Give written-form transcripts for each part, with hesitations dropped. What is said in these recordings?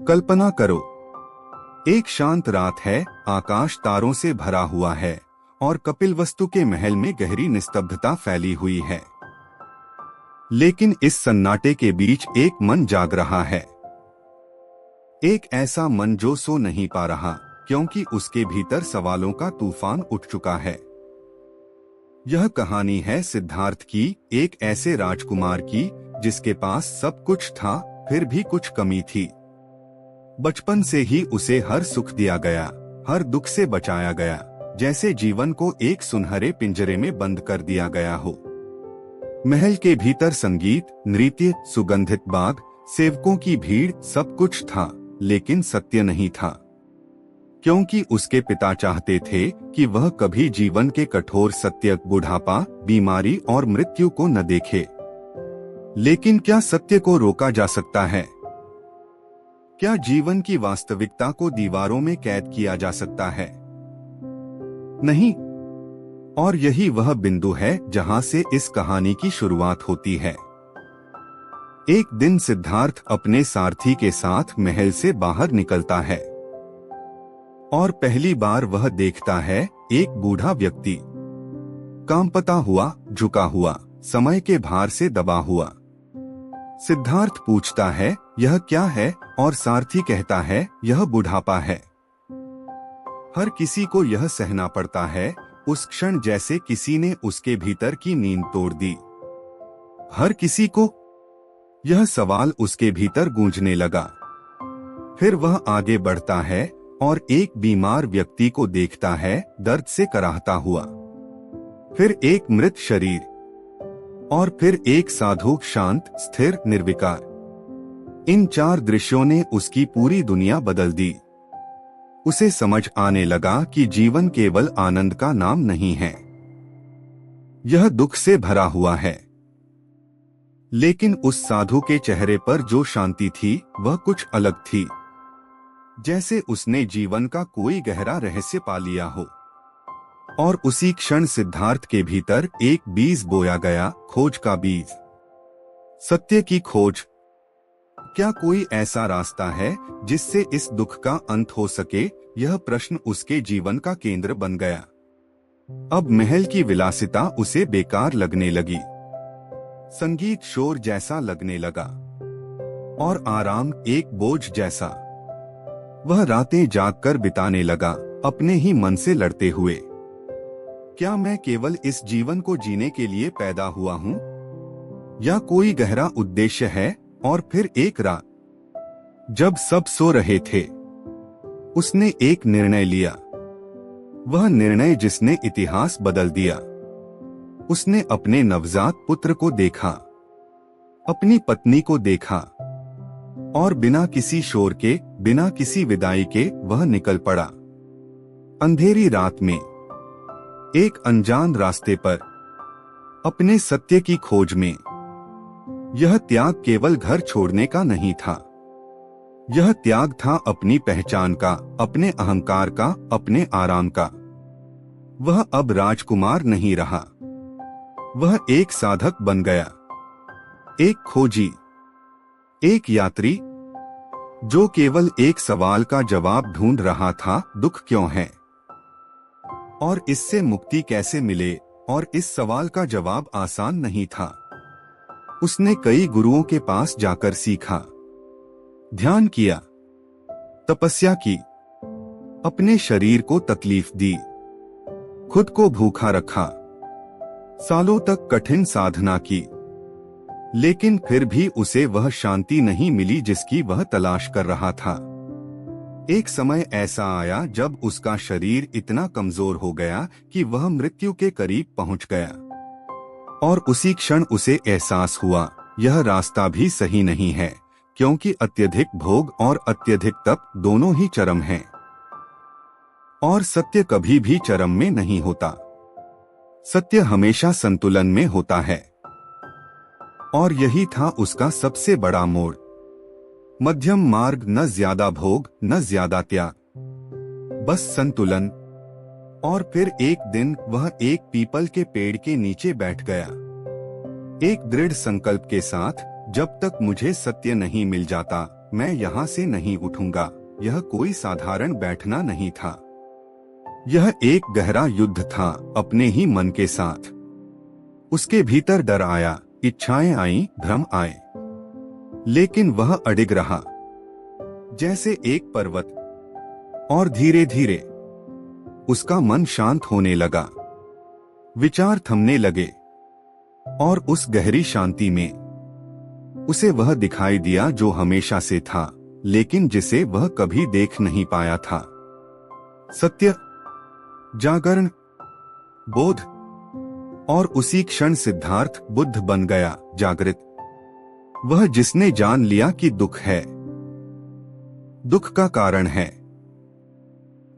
कल्पना करो, एक शांत रात है, आकाश तारों से भरा हुआ है और कपिलवस्तु के महल में गहरी निस्तब्धता फैली हुई है। लेकिन इस सन्नाटे के बीच एक मन जाग रहा है। एक ऐसा मन जो सो नहीं पा रहा, क्योंकि उसके भीतर सवालों का तूफान उठ चुका है। यह कहानी है सिद्धार्थ की, एक ऐसे राजकुमार की जिसके पास सब कुछ था, फिर भी कुछ कमी थी। बचपन से ही उसे हर सुख दिया गया, हर दुख से बचाया गया, जैसे जीवन को एक सुनहरे पिंजरे में बंद कर दिया गया हो। महल के भीतर संगीत, नृत्य, सुगंधित बाग, सेवकों की भीड़, सब कुछ था, लेकिन सत्य नहीं था। क्योंकि उसके पिता चाहते थे कि वह कभी जीवन के कठोर सत्य, बुढ़ापा, बीमारी और मृत्यु को न देखे। लेकिन क्या सत्य को रोका जा सकता है? क्या जीवन की वास्तविकता को दीवारों में कैद किया जा सकता है? नहीं। और यही वह बिंदु है जहां से इस कहानी की शुरुआत होती है। एक दिन सिद्धार्थ अपने सारथी के साथ महल से बाहर निकलता है और पहली बार वह देखता है एक बूढ़ा व्यक्ति, कांपता हुआ, झुका हुआ, समय के भार से दबा हुआ। सिद्धार्थ पूछता है, यह क्या है? और सारथी कहता है, यह बुढ़ापा है। हर किसी को यह सहना पड़ता है। उस क्षण जैसे किसी ने उसके भीतर की नींद तोड़ दी। हर किसी को? यह सवाल उसके भीतर गूंजने लगा। फिर वह आगे बढ़ता है और एक बीमार व्यक्ति को देखता है, दर्द से कराहता हुआ। फिर एक मृत शरीर, और फिर एक साधु, शांत, स्थिर, निर्विकार। इन चार दृश्यों ने उसकी पूरी दुनिया बदल दी। उसे समझ आने लगा कि जीवन केवल आनंद का नाम नहीं है, यह दुख से भरा हुआ है। लेकिन उस साधु के चेहरे पर जो शांति थी, वह कुछ अलग थी, जैसे उसने जीवन का कोई गहरा रहस्य पा लिया हो। और उसी क्षण सिद्धार्थ के भीतर एक बीज बोया गया, खोज का बीज, सत्य की खोज। क्या कोई ऐसा रास्ता है जिससे इस दुख का अंत हो सके? यह प्रश्न उसके जीवन का केंद्र बन गया। अब महल की विलासिता उसे बेकार लगने लगी, संगीत शोर जैसा लगने लगा, और आराम एक बोझ जैसा। वह रातें जागकर बिताने लगा, अपने ही मन से लड़ते हुए। क्या मैं केवल इस जीवन को जीने के लिए पैदा हुआ हूँ, या कोई गहरा उद्देश्य है? और फिर एक रात, जब सब सो रहे थे, उसने एक निर्णय लिया। वह निर्णय जिसने इतिहास बदल दिया। उसने अपने नवजात पुत्र को देखा, अपनी पत्नी को देखा, और बिना किसी शोर के, बिना किसी विदाई के वह निकल पड़ा। अंधेरी रात में, एक अनजान रास्ते पर, अपने सत्य की खोज में। यह त्याग केवल घर छोड़ने का नहीं था, यह त्याग था अपनी पहचान का, अपने अहंकार का, अपने आराम का। वह अब राजकुमार नहीं रहा, वह एक साधक बन गया, एक खोजी, एक यात्री, जो केवल एक सवाल का जवाब ढूंढ रहा था, दुख क्यों है और इससे मुक्ति कैसे मिले? और इस सवाल का जवाब आसान नहीं था। उसने कई गुरुओं के पास जाकर सीखा, ध्यान किया, तपस्या की, अपने शरीर को तकलीफ दी, खुद को भूखा रखा, सालों तक कठिन साधना की। लेकिन फिर भी उसे वह शांति नहीं मिली जिसकी वह तलाश कर रहा था। एक समय ऐसा आया जब उसका शरीर इतना कमजोर हो गया कि वह मृत्यु के करीब पहुंच गया। और उसी क्षण उसे एहसास हुआ, यह रास्ता भी सही नहीं है, क्योंकि अत्यधिक भोग और अत्यधिक तप दोनों ही चरम हैं, और सत्य कभी भी चरम में नहीं होता। सत्य हमेशा संतुलन में होता है। और यही था उसका सबसे बड़ा मोड़, मध्यम मार्ग, न ज्यादा भोग, न ज्यादा त्याग, बस संतुलन। और फिर एक दिन वह एक पीपल के पेड़ के नीचे बैठ गया, एक दृढ़ संकल्प के साथ, जब तक मुझे सत्य नहीं मिल जाता, मैं यहाँ से नहीं उठूंगा। यह कोई साधारण बैठना नहीं था। यह एक गहरा युद्ध था अपने ही मन के साथ। उसके भीतर डर आया, इच्छाएं आईं, भ्रम आए, लेकिन वह अडिग रहा जैसे एक पर्वत। और धीरे धीरे उसका मन शांत होने लगा, विचार थमने लगे, और उस गहरी शांति में उसे वह दिखाई दिया जो हमेशा से था, लेकिन जिसे वह कभी देख नहीं पाया था। सत्य, जागरण, बोध। और उसी क्षण सिद्धार्थ बुद्ध बन गया, जागृत। वह जिसने जान लिया कि दुख है, दुख का कारण है,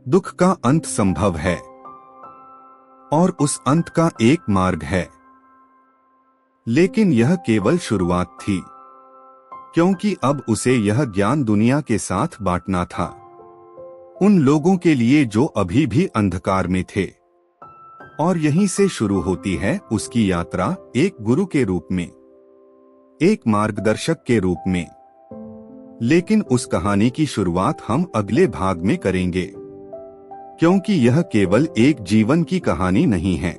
दुख का अंत संभव है, और उस अंत का एक मार्ग है। लेकिन यह केवल शुरुआत थी, क्योंकि अब उसे यह ज्ञान दुनिया के साथ बांटना था, उन लोगों के लिए जो अभी भी अंधकार में थे। और यहीं से शुरू होती है उसकी यात्रा, एक गुरु के रूप में, एक मार्गदर्शक के रूप में। लेकिन उस कहानी की शुरुआत हम अगले भाग में करेंगे, क्योंकि यह केवल एक जीवन की कहानी नहीं है।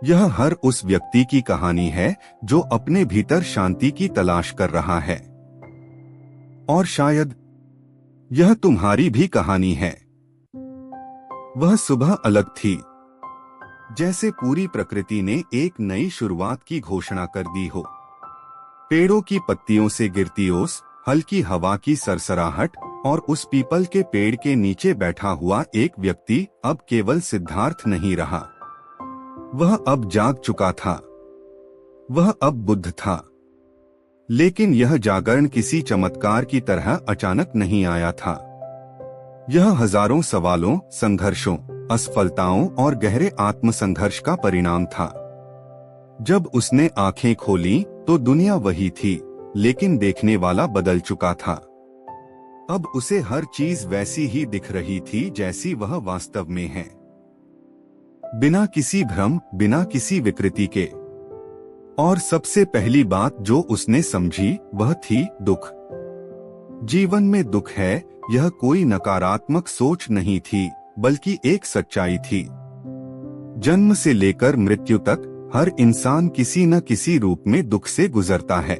यह हर उस व्यक्ति की कहानी है जो अपने भीतर शांति की तलाश कर रहा है। और शायद यह तुम्हारी भी कहानी है। वह सुबह अलग थी, जैसे पूरी प्रकृति ने एक नई शुरुआत की घोषणा कर दी हो। पेड़ों की पत्तियों से गिरती ओस, हल्की हवा की सरसराहट, और उस पीपल के पेड़ के नीचे बैठा हुआ एक व्यक्ति अब केवल सिद्धार्थ नहीं रहा। वह अब जाग चुका था, वह अब बुद्ध था। लेकिन यह जागरण किसी चमत्कार की तरह अचानक नहीं आया था। यह हजारों सवालों, संघर्षों, असफलताओं और गहरे आत्मसंघर्ष का परिणाम था। जब उसने आंखें खोली तो दुनिया वही थी, लेकिन देखने वाला बदल चुका था। अब उसे हर चीज वैसी ही दिख रही थी जैसी वह वास्तव में है, बिना किसी भ्रम, बिना किसी विकृति के। और सबसे पहली बात जो उसने समझी वह थी दुख। जीवन में दुख है, यह कोई नकारात्मक सोच नहीं थी, बल्कि एक सच्चाई थी। जन्म से लेकर मृत्यु तक हर इंसान किसी न किसी रूप में दुख से गुजरता है।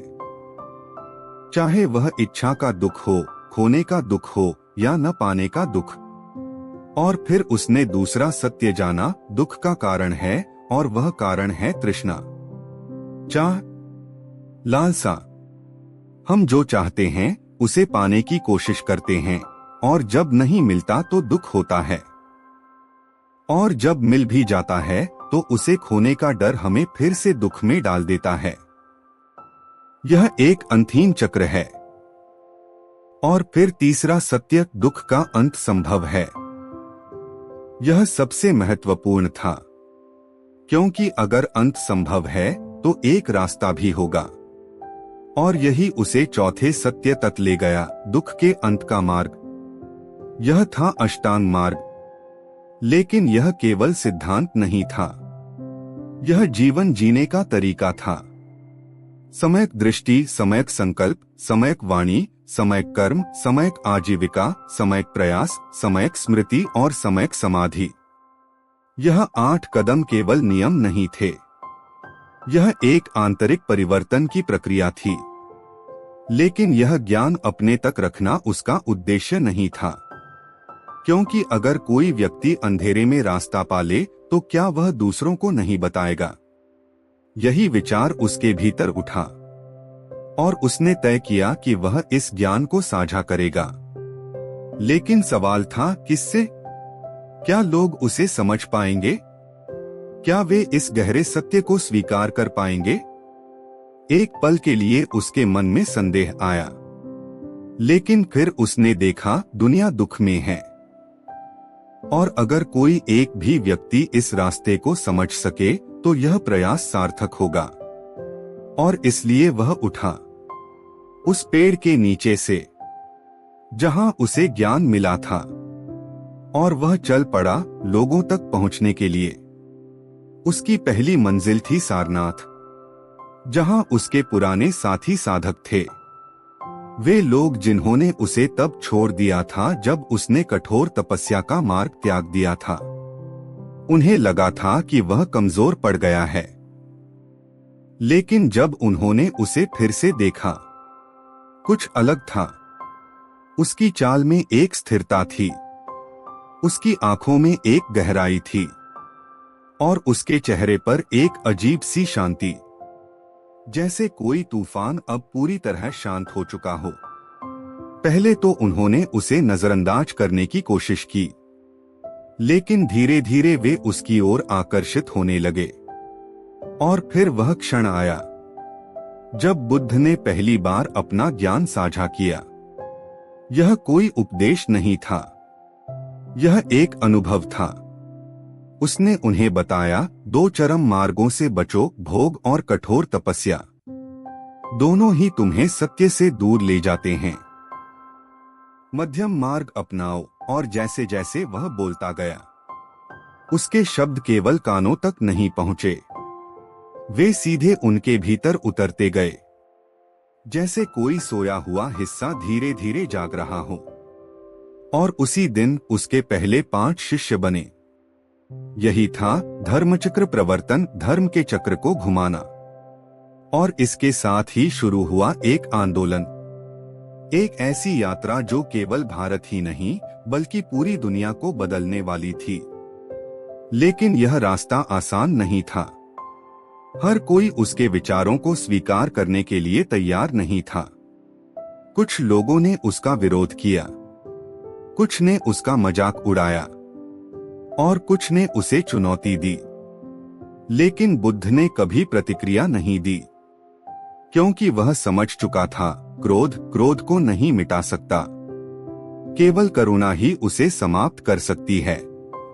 चाहे वह इच्छा का दुख हो, खोने का दुख हो, या न पाने का दुख। और फिर उसने दूसरा सत्य जाना, दुख का कारण है, और वह कारण है तृष्णा, चाह, लालसा। हम जो चाहते हैं उसे पाने की कोशिश करते हैं, और जब नहीं मिलता तो दुख होता है। और जब मिल भी जाता है तो उसे खोने का डर हमें फिर से दुख में डाल देता है। यह एक अंतहीन चक्र है। और फिर तीसरा सत्य, दुख का अंत संभव है। यह सबसे महत्वपूर्ण था, क्योंकि अगर अंत संभव है तो एक रास्ता भी होगा। और यही उसे चौथे सत्य तक ले गया, दुख के अंत का मार्ग। यह था अष्टांग मार्ग। लेकिन यह केवल सिद्धांत नहीं था, यह जीवन जीने का तरीका था। समयक दृष्टि, समयक संकल्प, समयक वाणी, समयक कर्म, समयक आजीविका, समयक प्रयास, समयक स्मृति और समयक समाधि। यह 8 कदम केवल नियम नहीं थे, यह एक आंतरिक परिवर्तन की प्रक्रिया थी। लेकिन यह ज्ञान अपने तक रखना उसका उद्देश्य नहीं था, क्योंकि अगर कोई व्यक्ति अंधेरे में रास्ता पा ले तो क्या वह दूसरों को नहीं बताएगा? यही विचार उसके भीतर उठा, और उसने तय किया कि वह इस ज्ञान को साझा करेगा। लेकिन सवाल था, किससे? क्या लोग उसे समझ पाएंगे? क्या वे इस गहरे सत्य को स्वीकार कर पाएंगे? एक पल के लिए उसके मन में संदेह आया, लेकिन फिर उसने देखा दुनिया दुख में है, और अगर कोई एक भी व्यक्ति इस रास्ते को समझ सके तो यह प्रयास सार्थक होगा। और इसलिए वह उठा, उस पेड़ के नीचे से जहां उसे ज्ञान मिला था, और वह चल पड़ा लोगों तक पहुंचने के लिए। उसकी पहली मंजिल थी सारनाथ, जहां उसके पुराने साथी साधक थे। वे लोग जिन्होंने उसे तब छोड़ दिया था जब उसने कठोर तपस्या का मार्ग त्याग दिया था। उन्हें लगा था कि वह कमजोर पड़ गया है, लेकिन जब उन्होंने उसे फिर से देखा, कुछ अलग था। उसकी चाल में एक स्थिरता थी, उसकी आंखों में एक गहराई थी और उसके चेहरे पर एक अजीब सी शांति, जैसे कोई तूफान अब पूरी तरह शांत हो चुका हो। पहले तो उन्होंने उसे नजरअंदाज करने की कोशिश की, लेकिन धीरे धीरे वे उसकी ओर आकर्षित होने लगे। और फिर वह क्षण आया जब बुद्ध ने पहली बार अपना ज्ञान साझा किया। यह कोई उपदेश नहीं था, यह एक अनुभव था। उसने उन्हें बताया, दो चरम मार्गों से बचो, भोग और कठोर तपस्या। दोनों ही तुम्हें सत्य से दूर ले जाते हैं। मध्यम मार्ग अपनाओ। और जैसे जैसे वह बोलता गया, उसके शब्द केवल कानों तक नहीं पहुंचे, वे सीधे उनके भीतर उतरते गए, जैसे कोई सोया हुआ हिस्सा धीरे धीरे जाग रहा हो। और उसी दिन उसके पहले 5 शिष्य बने। यही था धर्मचक्र प्रवर्तन, धर्म के चक्र को घुमाना। और इसके साथ ही शुरू हुआ एक आंदोलन, एक ऐसी यात्रा जो केवल भारत ही नहीं बल्कि पूरी दुनिया को बदलने वाली थी। लेकिन यह रास्ता आसान नहीं था। हर कोई उसके विचारों को स्वीकार करने के लिए तैयार नहीं था। कुछ लोगों ने उसका विरोध किया, कुछ ने उसका मजाक उड़ाया और कुछ ने उसे चुनौती दी। लेकिन बुद्ध ने कभी प्रतिक्रिया नहीं दी, क्योंकि वह समझ चुका था, क्रोध को नहीं मिटा सकता, केवल करुणा ही उसे समाप्त कर सकती है।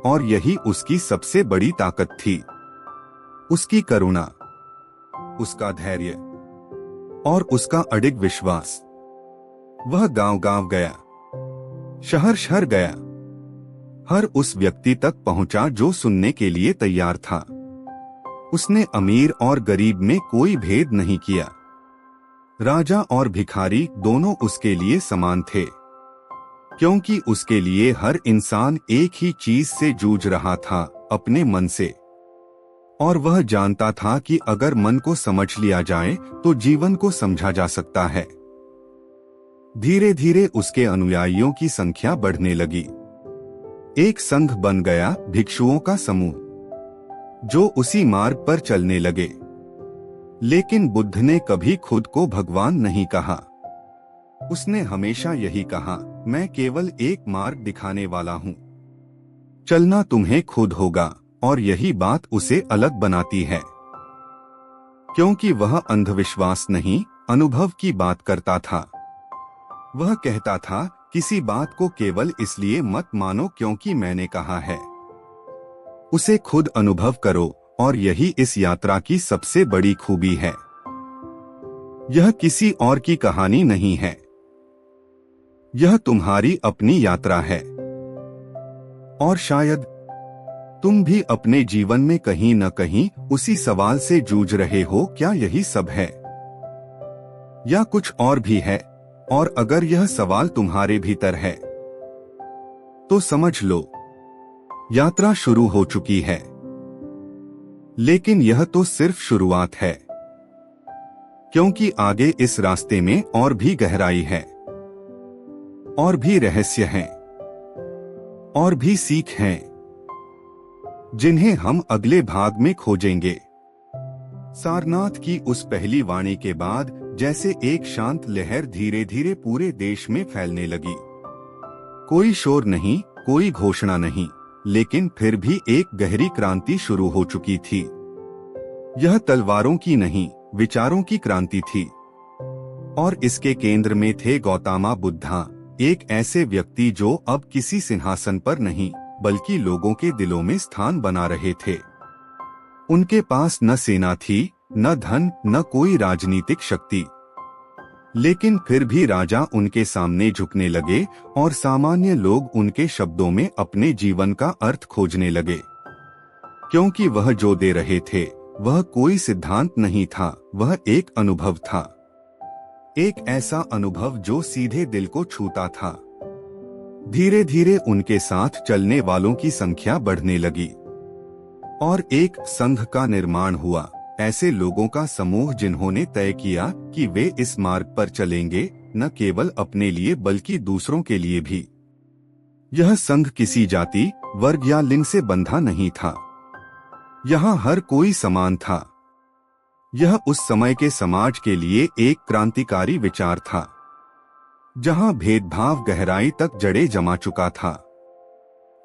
और यही उसकी सबसे बड़ी ताकत थी, उसकी करुणा, उसका धैर्य और उसका अडिग विश्वास। वह गांव-गांव गया, शहर-शहर गया, हर उस व्यक्ति तक पहुंचा जो सुनने के लिए तैयार था। उसने अमीर और गरीब में कोई भेद नहीं किया। राजा और भिखारी दोनों उसके लिए समान थे, क्योंकि उसके लिए हर इंसान एक ही चीज से जूझ रहा था, अपने मन से। और वह जानता था कि अगर मन को समझ लिया जाए तो जीवन को समझा जा सकता है। धीरे धीरे उसके अनुयायियों की संख्या बढ़ने लगी। एक संघ बन गया, भिक्षुओं का समूह, जो उसी मार्ग पर चलने लगे। लेकिन बुद्ध ने कभी खुद को भगवान नहीं कहा। उसने हमेशा यही कहा, मैं केवल एक मार्ग दिखाने वाला हूँ। चलना तुम्हें खुद होगा। और यही बात उसे अलग बनाती है, क्योंकि वह अंधविश्वास नहीं, अनुभव की बात करता था। वह कहता था, किसी बात को केवल इसलिए मत मानो क्योंकि मैंने कहा है, उसे खुद अनुभव करो। और यही इस यात्रा की सबसे बड़ी खूबी है। यह किसी और की कहानी नहीं है, यह तुम्हारी अपनी यात्रा है। और शायद तुम भी अपने जीवन में कहीं न कहीं उसी सवाल से जूझ रहे हो, क्या यही सब है या कुछ और भी है? और अगर यह सवाल तुम्हारे भीतर है तो समझ लो, यात्रा शुरू हो चुकी है। लेकिन यह तो सिर्फ शुरुआत है, क्योंकि आगे इस रास्ते में और भी गहराई है, और भी रहस्य हैं, और भी सीख हैं, जिन्हें हम अगले भाग में खोजेंगे। सारनाथ की उस पहली वाणी के बाद जैसे एक शांत लहर धीरे धीरे पूरे देश में फैलने लगी। कोई शोर नहीं, कोई घोषणा नहीं, लेकिन फिर भी एक गहरी क्रांति शुरू हो चुकी थी। यह तलवारों की नहीं, विचारों की क्रांति थी। और इसके केंद्र में थे गौतमा बुद्धा, एक ऐसे व्यक्ति जो अब किसी सिंहासन पर नहीं बल्कि लोगों के दिलों में स्थान बना रहे थे। उनके पास न सेना थी, न धन, न कोई राजनीतिक शक्ति, लेकिन फिर भी राजा उनके सामने झुकने लगे और सामान्य लोग उनके शब्दों में अपने जीवन का अर्थ खोजने लगे। क्योंकि वह जो दे रहे थे वह कोई सिद्धांत नहीं था, वह एक अनुभव था। एक ऐसा अनुभव जो सीधे दिल को छूता था। धीरे धीरे उनके साथ चलने वालों की संख्या बढ़ने लगी और एक संघ का निर्माण हुआ, ऐसे लोगों का समूह जिन्होंने तय किया कि वे इस मार्ग पर चलेंगे, न केवल अपने लिए बल्कि दूसरों के लिए भी। यह संघ किसी जाति, वर्ग या लिंग से बंधा नहीं था। यहाँ हर कोई समान था। यह उस समय के समाज के लिए एक क्रांतिकारी विचार था, जहाँ भेदभाव गहराई तक जड़ें जमा चुका था।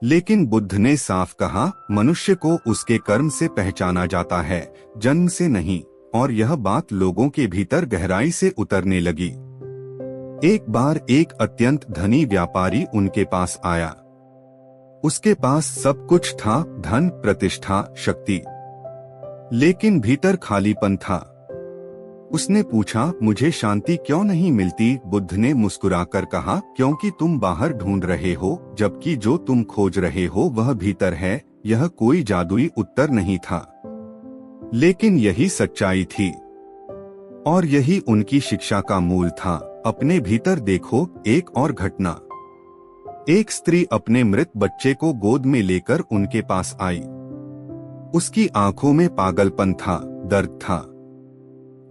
लेकिन बुद्ध ने साफ कहा, मनुष्य को उसके कर्म से पहचाना जाता है, जन्म से नहीं। और यह बात लोगों के भीतर गहराई से उतरने लगी। एक बार एक अत्यंत धनी व्यापारी उनके पास आया। उसके पास सब कुछ था, धन, प्रतिष्ठा, शक्ति, लेकिन भीतर खालीपन था। उसने पूछा, मुझे शांति क्यों नहीं मिलती? बुद्ध ने मुस्कुराकर कहा, क्योंकि तुम बाहर ढूंढ रहे हो, जबकि जो तुम खोज रहे हो वह भीतर है। यह कोई जादुई उत्तर नहीं था, लेकिन यही सच्चाई थी और यही उनकी शिक्षा का मूल था। अपने भीतर देखो। एक और घटना। एक स्त्री अपने मृत बच्चे को गोद में लेकर उनके पास आई। उसकी आंखों में पागलपन था, दर्द था।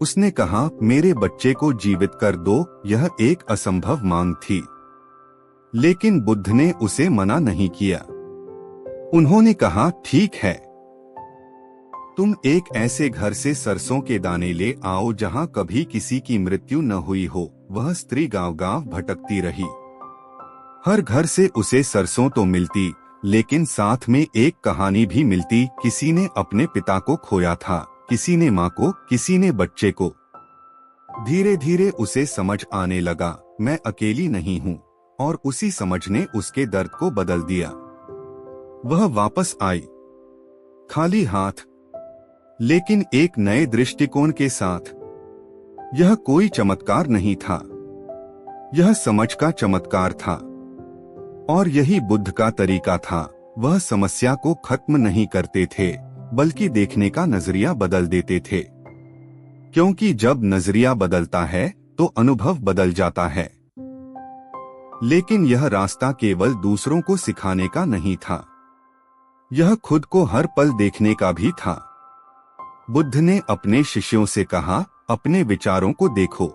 उसने कहा, मेरे बच्चे को जीवित कर दो। यह एक असंभव मांग थी, लेकिन बुद्ध ने उसे मना नहीं किया। उन्होंने कहा, ठीक है, तुम एक ऐसे घर से सरसों के दाने ले आओ जहां कभी किसी की मृत्यु न हुई हो। वह स्त्री गांव-गांव भटकती रही। हर घर से उसे सरसों तो मिलती, लेकिन साथ में एक कहानी भी मिलती। किसी ने अपने पिता को खोया था, किसी ने माँ को, किसी ने बच्चे को। धीरे धीरे उसे समझ आने लगा, मैं अकेली नहीं हूँ, और उसी समझ ने उसके दर्द को बदल दिया। वह वापस आई, खाली हाथ, लेकिन एक नए दृष्टिकोण के साथ। यह कोई चमत्कार नहीं था, यह समझ का चमत्कार था। और यही बुद्ध का तरीका था। वह समस्या को खत्म नहीं करते थे, बल्कि देखने का नजरिया बदल देते थे। क्योंकि जब नजरिया बदलता है तो अनुभव बदल जाता है। लेकिन यह रास्ता केवल दूसरों को सिखाने का नहीं था, यह खुद को हर पल देखने का भी था। बुद्ध ने अपने शिष्यों से कहा, अपने विचारों को देखो,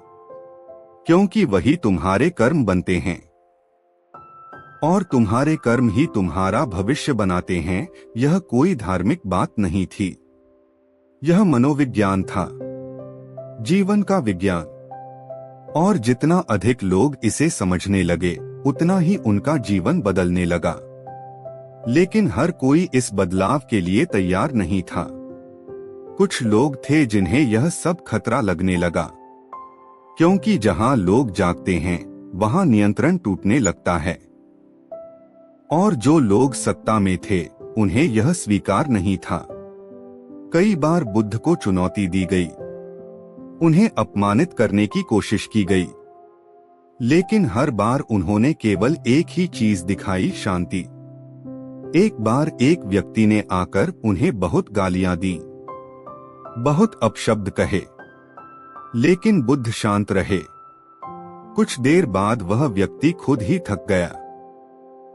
क्योंकि वही तुम्हारे कर्म बनते हैं और तुम्हारे कर्म ही तुम्हारा भविष्य बनाते हैं। यह कोई धार्मिक बात नहीं थी, यह मनोविज्ञान था, जीवन का विज्ञान। और जितना अधिक लोग इसे समझने लगे, उतना ही उनका जीवन बदलने लगा। लेकिन हर कोई इस बदलाव के लिए तैयार नहीं था। कुछ लोग थे जिन्हें यह सब खतरा लगने लगा, क्योंकि जहां लोग जागते हैं वहां नियंत्रण टूटने लगता है। और जो लोग सत्ता में थे उन्हें यह स्वीकार नहीं था। कई बार बुद्ध को चुनौती दी गई, उन्हें अपमानित करने की कोशिश की गई, लेकिन हर बार उन्होंने केवल एक ही चीज दिखाई, शांति। एक बार एक व्यक्ति ने आकर उन्हें बहुत गालियां दी, बहुत अपशब्द कहे, लेकिन बुद्ध शांत रहे। कुछ देर बाद वह व्यक्ति खुद ही थक गया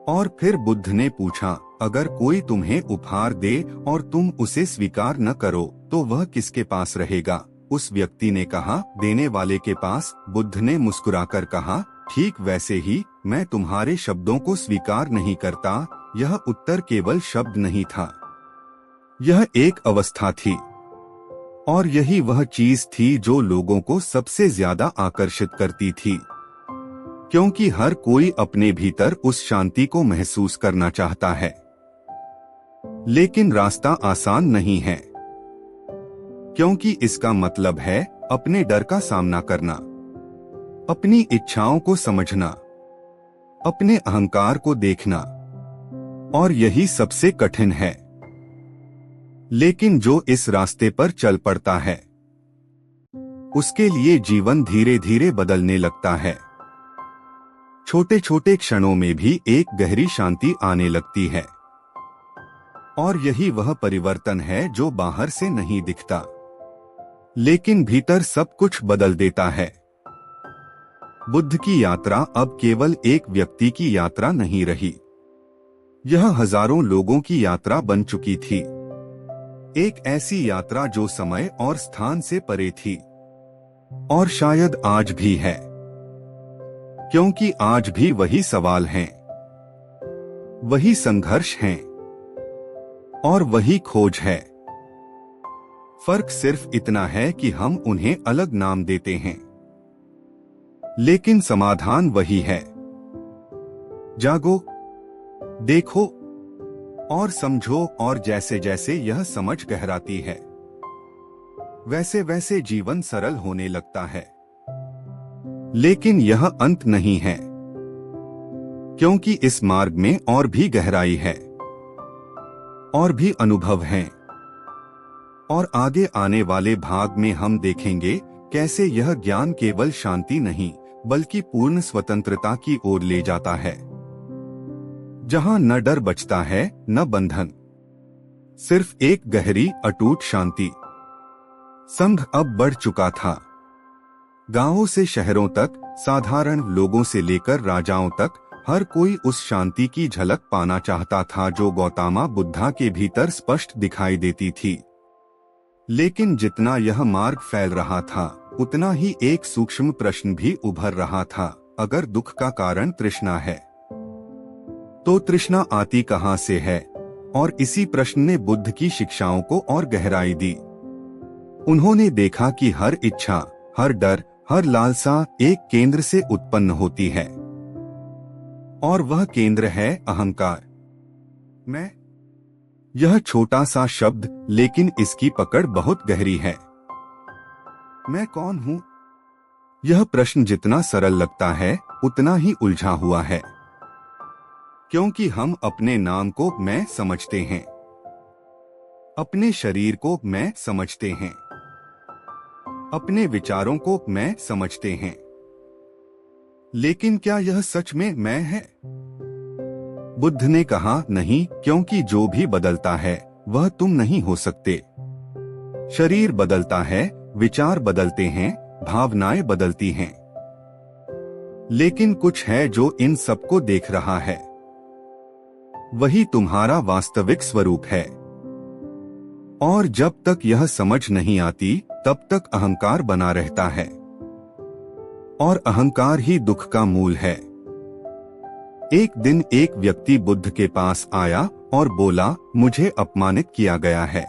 और फिर बुद्ध ने पूछा, अगर कोई तुम्हें उपहार दे और तुम उसे स्वीकार न करो तो वह किसके पास रहेगा? उस व्यक्ति ने कहा, देने वाले के पास। बुद्ध ने मुस्कुराकर कहा, ठीक वैसे ही मैं तुम्हारे शब्दों को स्वीकार नहीं करता। यह उत्तर केवल शब्द नहीं था, यह एक अवस्था थी। और यही वह चीज थी जो लोगों को सबसे ज्यादा आकर्षित करती थी, क्योंकि हर कोई अपने भीतर उस शांति को महसूस करना चाहता है। लेकिन रास्ता आसान नहीं है, क्योंकि इसका मतलब है अपने डर का सामना करना, अपनी इच्छाओं को समझना, अपने अहंकार को देखना, और यही सबसे कठिन है। लेकिन जो इस रास्ते पर चल पड़ता है, उसके लिए जीवन धीरे धीरे बदलने लगता है। छोटे छोटे क्षणों में भी एक गहरी शांति आने लगती है। और यही वह परिवर्तन है जो बाहर से नहीं दिखता, लेकिन भीतर सब कुछ बदल देता है। बुद्ध की यात्रा अब केवल एक व्यक्ति की यात्रा नहीं रही, यह हजारों लोगों की यात्रा बन चुकी थी। एक ऐसी यात्रा जो समय और स्थान से परे थी, और शायद आज भी है, क्योंकि आज भी वही सवाल हैं, वही संघर्ष हैं, और वही खोज है। फर्क सिर्फ इतना है कि हम उन्हें अलग नाम देते हैं, लेकिन समाधान वही है। जागो, देखो और समझो, और जैसे जैसे यह समझ गहराती है, वैसे वैसे जीवन सरल होने लगता है। लेकिन यह अंत नहीं है, क्योंकि इस मार्ग में और भी गहराई है, और भी अनुभव हैं, और आगे आने वाले भाग में हम देखेंगे कैसे यह ज्ञान केवल शांति नहीं बल्कि पूर्ण स्वतंत्रता की ओर ले जाता है, जहां न डर बचता है न बंधन, सिर्फ एक गहरी अटूट शांति। संघ अब बढ़ चुका था, गांवों से शहरों तक, साधारण लोगों से लेकर राजाओं तक, हर कोई उस शांति की झलक पाना चाहता था जो गौतम बुद्ध के भीतर स्पष्ट दिखाई देती थी। लेकिन जितना यह मार्ग फैल रहा था, उतना ही एक सूक्ष्म प्रश्न भी उभर रहा था। अगर दुख का कारण तृष्णा है, तो तृष्णा आती कहां से है? और इसी प्रश्न ने बुद्ध की शिक्षाओं को और गहराई दी। उन्होंने देखा कि हर इच्छा, हर डर, हर लालसा एक केंद्र से उत्पन्न होती है, और वह केंद्र है अहंकार। मैं, यह छोटा सा शब्द, लेकिन इसकी पकड़ बहुत गहरी है। मैं कौन हूं? यह प्रश्न जितना सरल लगता है उतना ही उलझा हुआ है, क्योंकि हम अपने नाम को मैं समझते हैं, अपने शरीर को मैं समझते हैं, अपने विचारों को मैं समझते हैं। लेकिन क्या यह सच में मैं है? बुद्ध ने कहा नहीं, क्योंकि जो भी बदलता है वह तुम नहीं हो सकते। शरीर बदलता है, विचार बदलते हैं, भावनाएं बदलती हैं, लेकिन कुछ है जो इन सबको देख रहा है। वही तुम्हारा वास्तविक स्वरूप है। और जब तक यह समझ नहीं आती, तब तक अहंकार बना रहता है, और अहंकार ही दुख का मूल है। एक दिन एक व्यक्ति बुद्ध के पास आया और बोला, मुझे अपमानित किया गया है,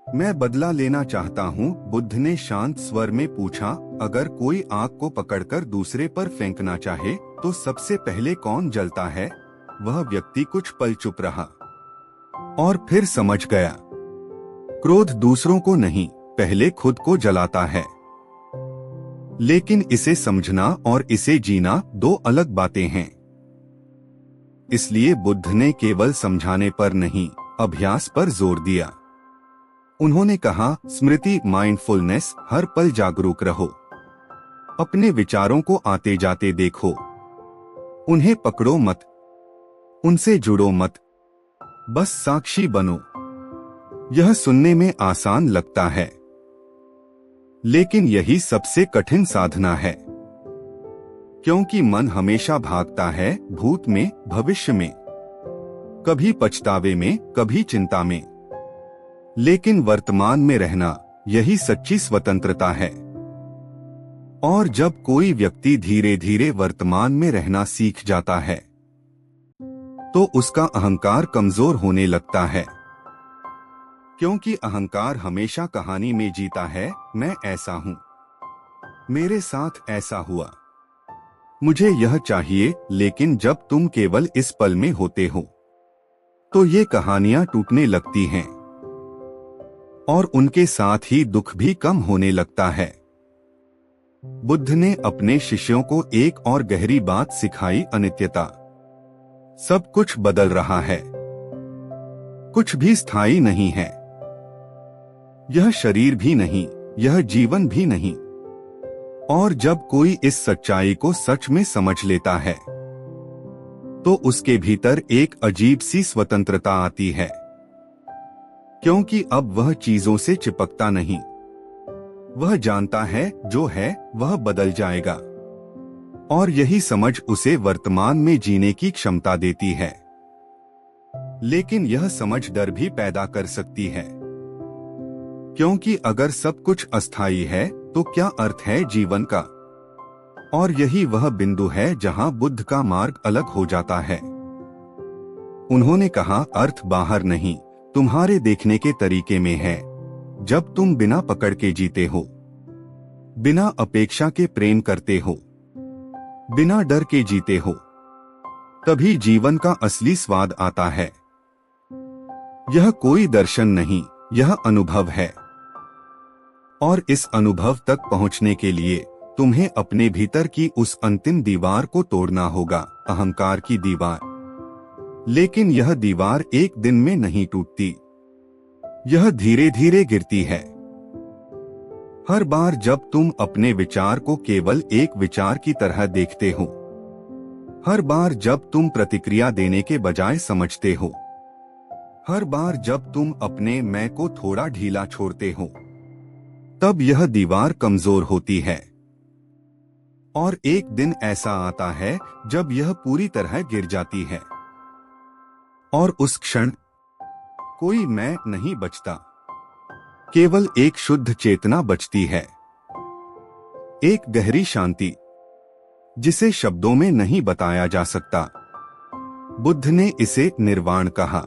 मैं बदला लेना चाहता हूँ। बुद्ध ने शांत स्वर में पूछा, अगर कोई आग को पकड़कर दूसरे पर फेंकना चाहे तो सबसे पहले कौन जलता है? वह व्यक्ति कुछ पल चुप रहा, और फिर समझ गया, क्रोध दूसरों को नहीं, पहले खुद को जलाता है। लेकिन इसे समझना और इसे जीना दो अलग बातें हैं। इसलिए बुद्ध ने केवल समझाने पर नहीं, अभ्यास पर जोर दिया। उन्होंने कहा, स्मृति, माइंडफुलनेस, हर पल जागरूक रहो, अपने विचारों को आते जाते देखो, उन्हें पकड़ो मत, उनसे जुड़ो मत, बस साक्षी बनो। यह सुनने में आसान लगता है, लेकिन यही सबसे कठिन साधना है, क्योंकि मन हमेशा भागता है भूत में, भविष्य में, कभी पछतावे में, कभी चिंता में। लेकिन वर्तमान में रहना, यही सच्ची स्वतंत्रता है। और जब कोई व्यक्ति धीरे धीरे वर्तमान में रहना सीख जाता है, तो उसका अहंकार कमजोर होने लगता है, क्योंकि अहंकार हमेशा कहानी में जीता है, मैं ऐसा हूं, मेरे साथ ऐसा हुआ, मुझे यह चाहिए। लेकिन जब तुम केवल इस पल में होते हो, तो ये कहानियां टूटने लगती हैं, और उनके साथ ही दुख भी कम होने लगता है। बुद्ध ने अपने शिष्यों को एक और गहरी बात सिखाई, अनित्यता। सब कुछ बदल रहा है, कुछ भी स्थायी नहीं है। यह शरीर भी नहीं, यह जीवन भी नहीं। और जब कोई इस सच्चाई को सच में समझ लेता है, तो उसके भीतर एक अजीब सी स्वतंत्रता आती है, क्योंकि अब वह चीजों से चिपकता नहीं। वह जानता है जो है वह बदल जाएगा, और यही समझ उसे वर्तमान में जीने की क्षमता देती है। लेकिन यह समझ डर भी पैदा कर सकती है, क्योंकि अगर सब कुछ अस्थायी है तो क्या अर्थ है जीवन का। और यही वह बिंदु है जहां बुद्ध का मार्ग अलग हो जाता है। उन्होंने कहा, अर्थ बाहर नहीं, तुम्हारे देखने के तरीके में है। जब तुम बिना पकड़ के जीते हो, बिना अपेक्षा के प्रेम करते हो, बिना डर के जीते हो, तभी जीवन का असली स्वाद आता है। यह कोई दर्शन नहीं, यह अनुभव है। और इस अनुभव तक पहुंचने के लिए तुम्हें अपने भीतर की उस अंतिम दीवार को तोड़ना होगा, अहंकार की दीवार। लेकिन यह दीवार एक दिन में नहीं टूटती, यह धीरे धीरे गिरती है। हर बार जब तुम अपने विचार को केवल एक विचार की तरह देखते हो, हर बार जब तुम प्रतिक्रिया देने के बजाय समझते हो, हर बार जब तुम अपने मैं को थोड़ा ढीला छोड़ते हो, तब यह दीवार कमजोर होती है। और एक दिन ऐसा आता है जब यह पूरी तरह गिर जाती है, और उस क्षण कोई मैं नहीं बचता, केवल एक शुद्ध चेतना बचती है, एक गहरी शांति जिसे शब्दों में नहीं बताया जा सकता। बुद्ध ने इसे निर्वाण कहा,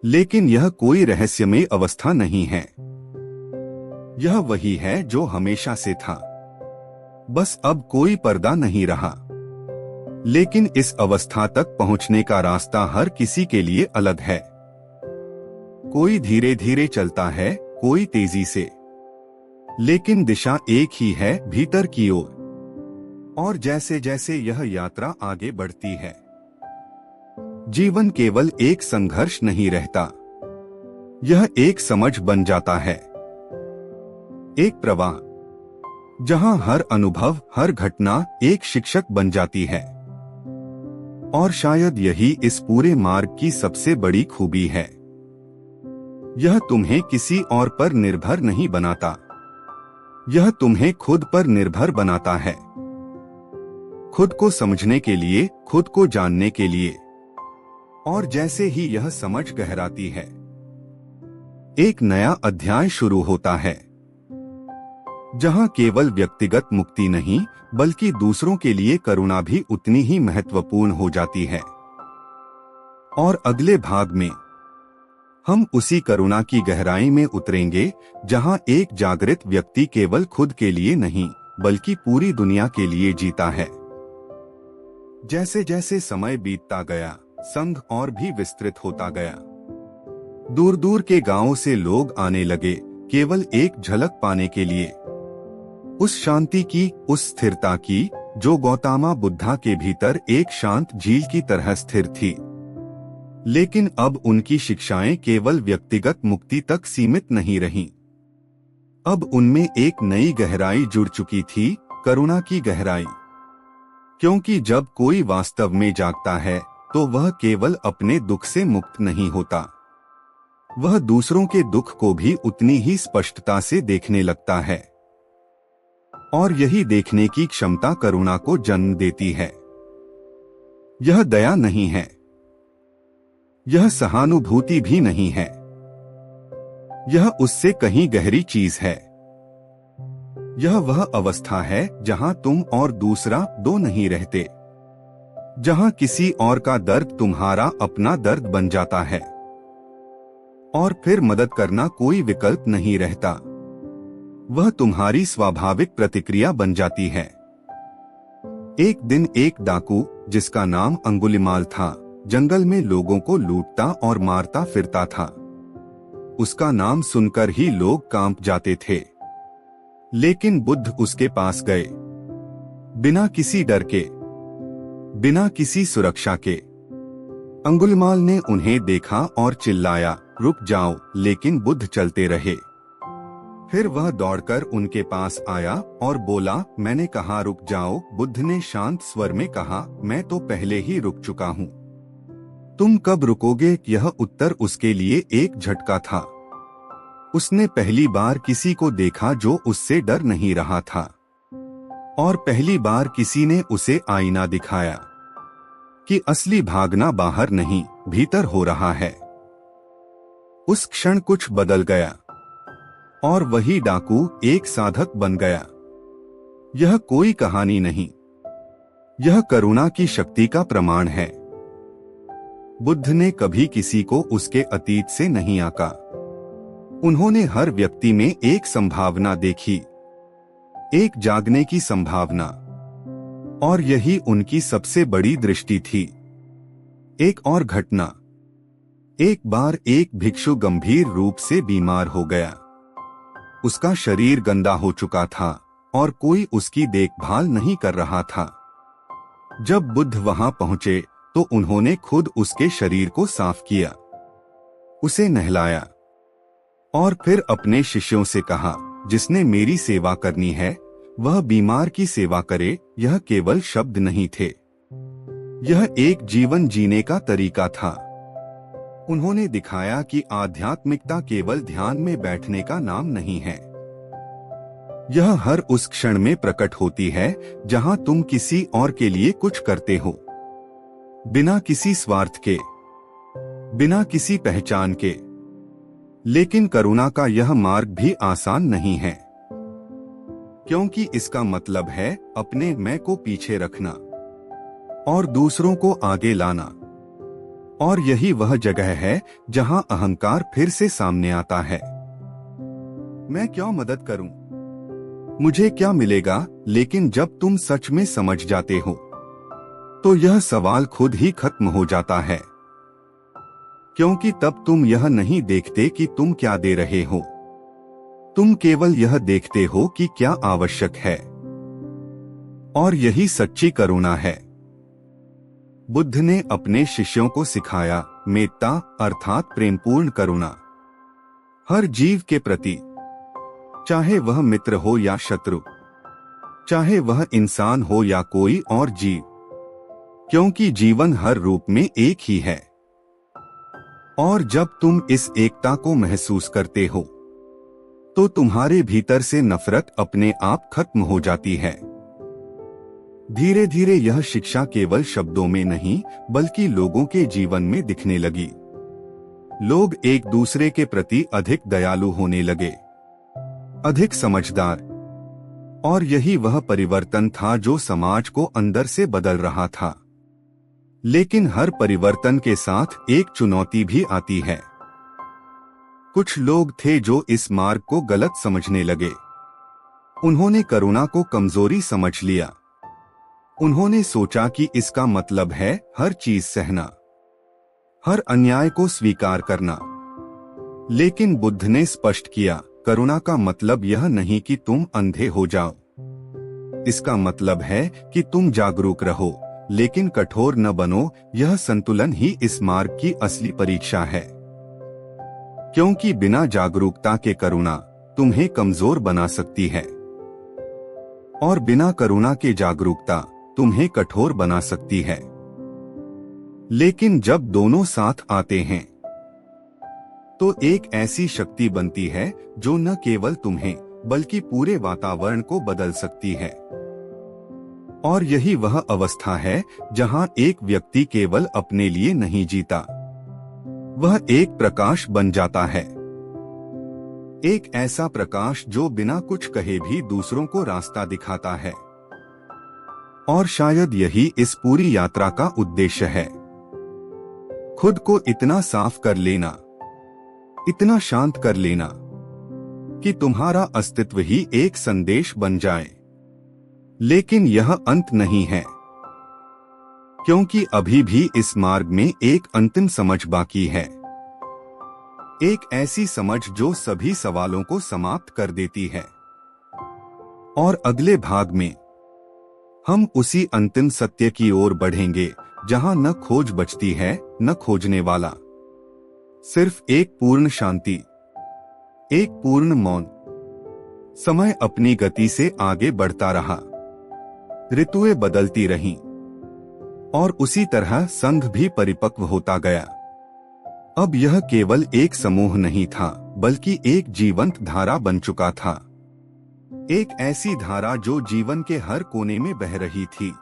लेकिन यह कोई रहस्यमय अवस्था नहीं है। यह वही है जो हमेशा से था, बस अब कोई पर्दा नहीं रहा। लेकिन इस अवस्था तक पहुंचने का रास्ता हर किसी के लिए अलग है। कोई धीरे धीरे चलता है, कोई तेजी से, लेकिन दिशा एक ही है, भीतर की ओर। और जैसे जैसे यह यात्रा आगे बढ़ती है, जीवन केवल एक संघर्ष नहीं रहता, यह एक समझ बन जाता है, एक प्रवाह जहां हर अनुभव, हर घटना एक शिक्षक बन जाती है। और शायद यही इस पूरे मार्ग की सबसे बड़ी खूबी है। यह तुम्हें किसी और पर निर्भर नहीं बनाता, यह तुम्हें खुद पर निर्भर बनाता है। खुद को समझने के लिए, खुद को जानने के लिए। और जैसे ही यह समझ गहराती है, एक नया अध्याय शुरू होता है, जहां केवल व्यक्तिगत मुक्ति नहीं, बल्कि दूसरों के लिए करुणा भी उतनी ही महत्वपूर्ण हो जाती है। और अगले भाग में हम उसी करुणा की गहराई में उतरेंगे, जहां एक जागृत व्यक्ति केवल खुद के लिए नहीं, बल्कि पूरी दुनिया के लिए जीता है। जैसे जैसे समय बीतता गया, संघ और भी विस्तृत होता गया। दूर दूर के गांवों से लोग आने लगे, केवल एक झलक पाने के लिए, उस शांति की, उस स्थिरता की, जो गौतम बुद्धा के भीतर एक शांत झील की तरह स्थिर थी। लेकिन अब उनकी शिक्षाएं केवल व्यक्तिगत मुक्ति तक सीमित नहीं रहीं। अब उनमें एक नई गहराई जुड़ चुकी थी, करुणा की गहराई। क्योंकि जब कोई वास्तव में जागता है, तो वह केवल अपने दुख से मुक्त नहीं होता, वह दूसरों के दुख को भी उतनी ही स्पष्टता से देखने लगता है। और यही देखने की क्षमता करुणा को जन्म देती है। यह दया नहीं है, यह सहानुभूति भी नहीं है, यह उससे कहीं गहरी चीज है। यह वह अवस्था है जहां तुम और दूसरा दो नहीं रहते, जहां किसी और का दर्द तुम्हारा अपना दर्द बन जाता है, और फिर मदद करना कोई विकल्प नहीं रहता, वह तुम्हारी स्वाभाविक प्रतिक्रिया बन जाती है। एक दिन एक डाकू, जिसका नाम अंगुलिमाल था, जंगल में लोगों को लूटता और मारता फिरता था। उसका नाम सुनकर ही लोग कांप जाते थे। लेकिन बुद्ध उसके पास गए, बिना किसी डर के, बिना किसी सुरक्षा के। अंगुलिमाल ने उन्हें देखा और चिल्लाया, रुक जाओ, लेकिन बुद्ध चलते रहे। फिर वह दौड़कर उनके पास आया और बोला, मैंने कहा रुक जाओ। बुद्ध ने शांत स्वर में कहा, मैं तो पहले ही रुक चुका हूँ, तुम कब रुकोगे? यह उत्तर उसके लिए एक झटका था। उसने पहली बार किसी को देखा जो उससे डर नहीं रहा था। और पहली बार किसी ने उसे आईना दिखाया कि असली भागना बाहर नहीं, भीतर हो रहा है। उस क्षण कुछ बदल गया और वही डाकू एक साधक बन गया। यह कोई कहानी नहीं, यह करुणा की शक्ति का प्रमाण है। बुद्ध ने कभी किसी को उसके अतीत से नहीं आंका। उन्होंने हर व्यक्ति में एक संभावना देखी, एक जागने की संभावना, और यही उनकी सबसे बड़ी दृष्टि थी। एक और घटना। एक बार एक भिक्षु गंभीर रूप से बीमार हो गया। उसका शरीर गंदा हो चुका था और कोई उसकी देखभाल नहीं कर रहा था। जब बुद्ध वहां पहुंचे तो उन्होंने खुद उसके शरीर को साफ किया, उसे नहलाया और फिर अपने शिष्यों से कहा, जिसने मेरी सेवा करनी है वह बीमार की सेवा करे। यह केवल शब्द नहीं थे, यह एक जीवन जीने का तरीका था। उन्होंने दिखाया कि आध्यात्मिकता केवल ध्यान में बैठने का नाम नहीं है। यह हर उस क्षण में प्रकट होती है जहां तुम किसी और के लिए कुछ करते हो, बिना किसी स्वार्थ के, बिना किसी पहचान के। लेकिन करुणा का यह मार्ग भी आसान नहीं है, क्योंकि इसका मतलब है अपने मैं को पीछे रखना और दूसरों को आगे लाना। और यही वह जगह है जहां अहंकार फिर से सामने आता है। मैं क्यों मदद करूं? मुझे क्या मिलेगा? लेकिन जब तुम सच में समझ जाते हो तो यह सवाल खुद ही खत्म हो जाता है, क्योंकि तब तुम यह नहीं देखते कि तुम क्या दे रहे हो, तुम केवल यह देखते हो कि क्या आवश्यक है। और यही सच्ची करुणा है। बुद्ध ने अपने शिष्यों को सिखाया, मेत्ता अर्थात प्रेमपूर्ण करुणा, हर जीव के प्रति, चाहे वह मित्र हो या शत्रु, चाहे वह इंसान हो या कोई और जीव, क्योंकि जीवन हर रूप में एक ही है। और जब तुम इस एकता को महसूस करते हो तो तुम्हारे भीतर से नफरत अपने आप खत्म हो जाती है। धीरे धीरे यह शिक्षा केवल शब्दों में नहीं बल्कि लोगों के जीवन में दिखने लगी। लोग एक दूसरे के प्रति अधिक दयालु होने लगे, अधिक समझदार। और यही वह परिवर्तन था जो समाज को अंदर से बदल रहा था। लेकिन हर परिवर्तन के साथ एक चुनौती भी आती है। कुछ लोग थे जो इस मार्ग को गलत समझने लगे। उन्होंने करुणा को कमजोरी समझ लिया। उन्होंने सोचा कि इसका मतलब है हर चीज सहना, हर अन्याय को स्वीकार करना। लेकिन बुद्ध ने स्पष्ट किया, करुणा का मतलब यह नहीं कि तुम अंधे हो जाओ। इसका मतलब है कि तुम जागरूक रहो लेकिन कठोर न बनो। यह संतुलन ही इस मार्ग की असली परीक्षा है, क्योंकि बिना जागरूकता के करुणा तुम्हें कमजोर बना सकती है और बिना करुणा के जागरूकता तुम्हें कठोर बना सकती है। लेकिन जब दोनों साथ आते हैं तो एक ऐसी शक्ति बनती है जो न केवल तुम्हें बल्कि पूरे वातावरण को बदल सकती है। और यही वह अवस्था है जहां एक व्यक्ति केवल अपने लिए नहीं जीता, वह एक प्रकाश बन जाता है। एक ऐसा प्रकाश जो बिना कुछ कहे भी दूसरों को रास्ता दिखाता है। और शायद यही इस पूरी यात्रा का उद्देश्य है, खुद को इतना साफ कर लेना, इतना शांत कर लेना कि तुम्हारा अस्तित्व ही एक संदेश बन जाए। लेकिन यह अंत नहीं है, क्योंकि अभी भी इस मार्ग में एक अंतिम समझ बाकी है। एक ऐसी समझ जो सभी सवालों को समाप्त कर देती है। और अगले भाग में हम उसी अंतिम सत्य की ओर बढ़ेंगे जहां न खोज बचती है न खोजने वाला, सिर्फ एक पूर्ण शांति, एक पूर्ण मौन। समय अपनी गति से आगे बढ़ता रहा, ऋतुएं बदलती रहीं और उसी तरह संघ भी परिपक्व होता गया। अब यह केवल एक समूह नहीं था बल्कि एक जीवंत धारा बन चुका था। एक ऐसी धारा जो जीवन के हर कोने में बह रही थी।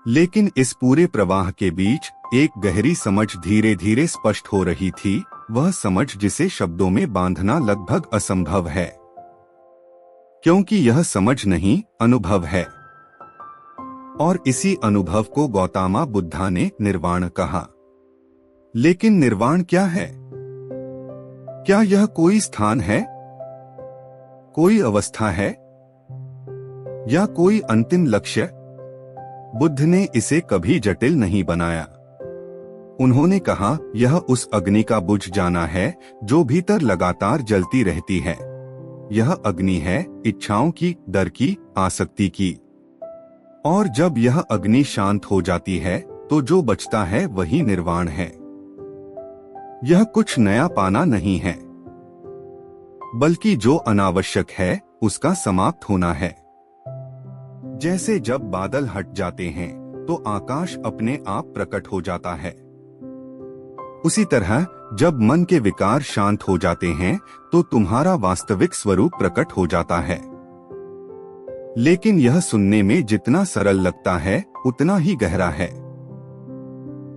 लेकिन इस पूरे प्रवाह के बीच एक गहरी समझ धीरे धीरे स्पष्ट हो रही थी, वह समझ जिसे शब्दों में बांधना लगभग असंभव है, क्योंकि यह समझ नहीं, अनुभव है। और इसी अनुभव को गौतम बुद्धा ने निर्वाण कहा। लेकिन निर्वाण क्या है? क्या यह कोई स्थान है, कोई अवस्था है, या कोई अंतिम लक्ष्य? बुद्ध ने इसे कभी जटिल नहीं बनाया। उन्होंने कहा, यह उस अग्नि का बुझ जाना है जो भीतर लगातार जलती रहती है। यह अग्नि है इच्छाओं की, डर की, आसक्ति की। और जब यह अग्नि शांत हो जाती है तो जो बचता है वही निर्वाण है। यह कुछ नया पाना नहीं है, बल्कि जो अनावश्यक है उसका समाप्त होना है। जैसे जब बादल हट जाते हैं तो आकाश अपने आप प्रकट हो जाता है, उसी तरह जब मन के विकार शांत हो जाते हैं तो तुम्हारा वास्तविक स्वरूप प्रकट हो जाता है। लेकिन यह सुनने में जितना सरल लगता है उतना ही गहरा है,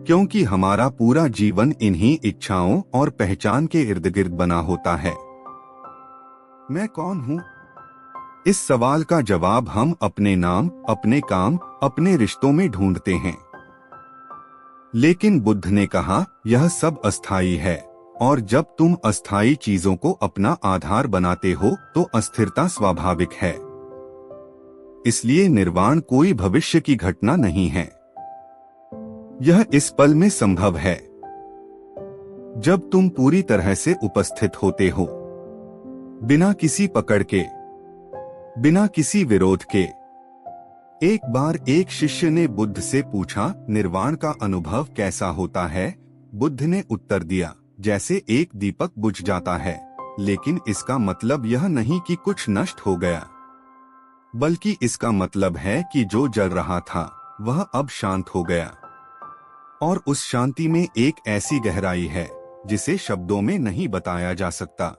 क्योंकि हमारा पूरा जीवन इन्हीं इच्छाओं और पहचान के इर्द गिर्द बना होता है। मैं कौन हूँ? इस सवाल का जवाब हम अपने नाम, अपने काम, अपने रिश्तों में ढूंढते हैं। लेकिन बुद्ध ने कहा, यह सब अस्थायी है, और जब तुम अस्थायी चीजों को अपना आधार बनाते हो तो अस्थिरता स्वाभाविक है। इसलिए निर्वाण कोई भविष्य की घटना नहीं है, यह इस पल में संभव है जब तुम पूरी तरह से उपस्थित होते हो, बिना किसी पकड़ के, बिना किसी विरोध के। एक बार एक शिष्य ने बुद्ध से पूछा, निर्वाण का अनुभव कैसा होता है? बुद्ध ने उत्तर दिया, जैसे एक दीपक बुझ जाता है, लेकिन इसका मतलब यह नहीं कि कुछ नष्ट हो गया, बल्कि इसका मतलब है कि जो जल रहा था वह अब शांत हो गया। और उस शांति में एक ऐसी गहराई है जिसे शब्दों में नहीं बताया जा सकता।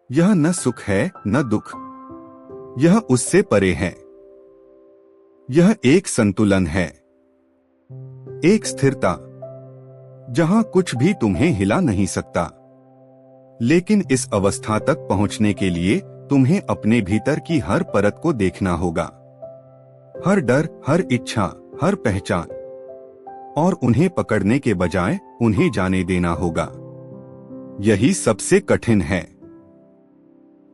यह न सुख है न दुख, यह उससे परे है। यह एक संतुलन है, एक स्थिरता, जहां कुछ भी तुम्हें हिला नहीं सकता। लेकिन इस अवस्था तक पहुंचने के लिए तुम्हें अपने भीतर की हर परत को देखना होगा, हर डर, हर इच्छा, हर पहचान, और उन्हें पकड़ने के बजाय उन्हें जाने देना होगा। यही सबसे कठिन है,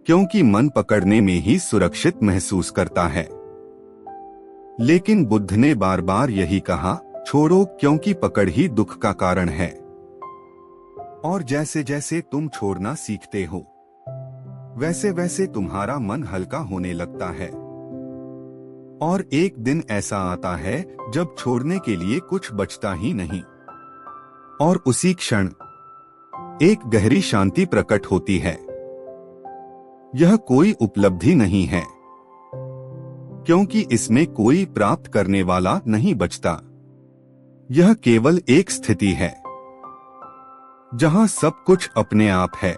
क्योंकि मन पकड़ने में ही सुरक्षित महसूस करता है। लेकिन बुद्ध ने बार बार यही कहा, छोड़ो, क्योंकि पकड़ ही दुख का कारण है। और जैसे जैसे तुम छोड़ना सीखते हो, वैसे वैसे तुम्हारा मन हल्का होने लगता है। और एक दिन ऐसा आता है जब छोड़ने के लिए कुछ बचता ही नहीं, और उसी क्षण एक गहरी शांति प्रकट होती है। यह कोई उपलब्धि नहीं है, क्योंकि इसमें कोई प्राप्त करने वाला नहीं बचता। यह केवल एक स्थिति है जहां सब कुछ अपने आप है।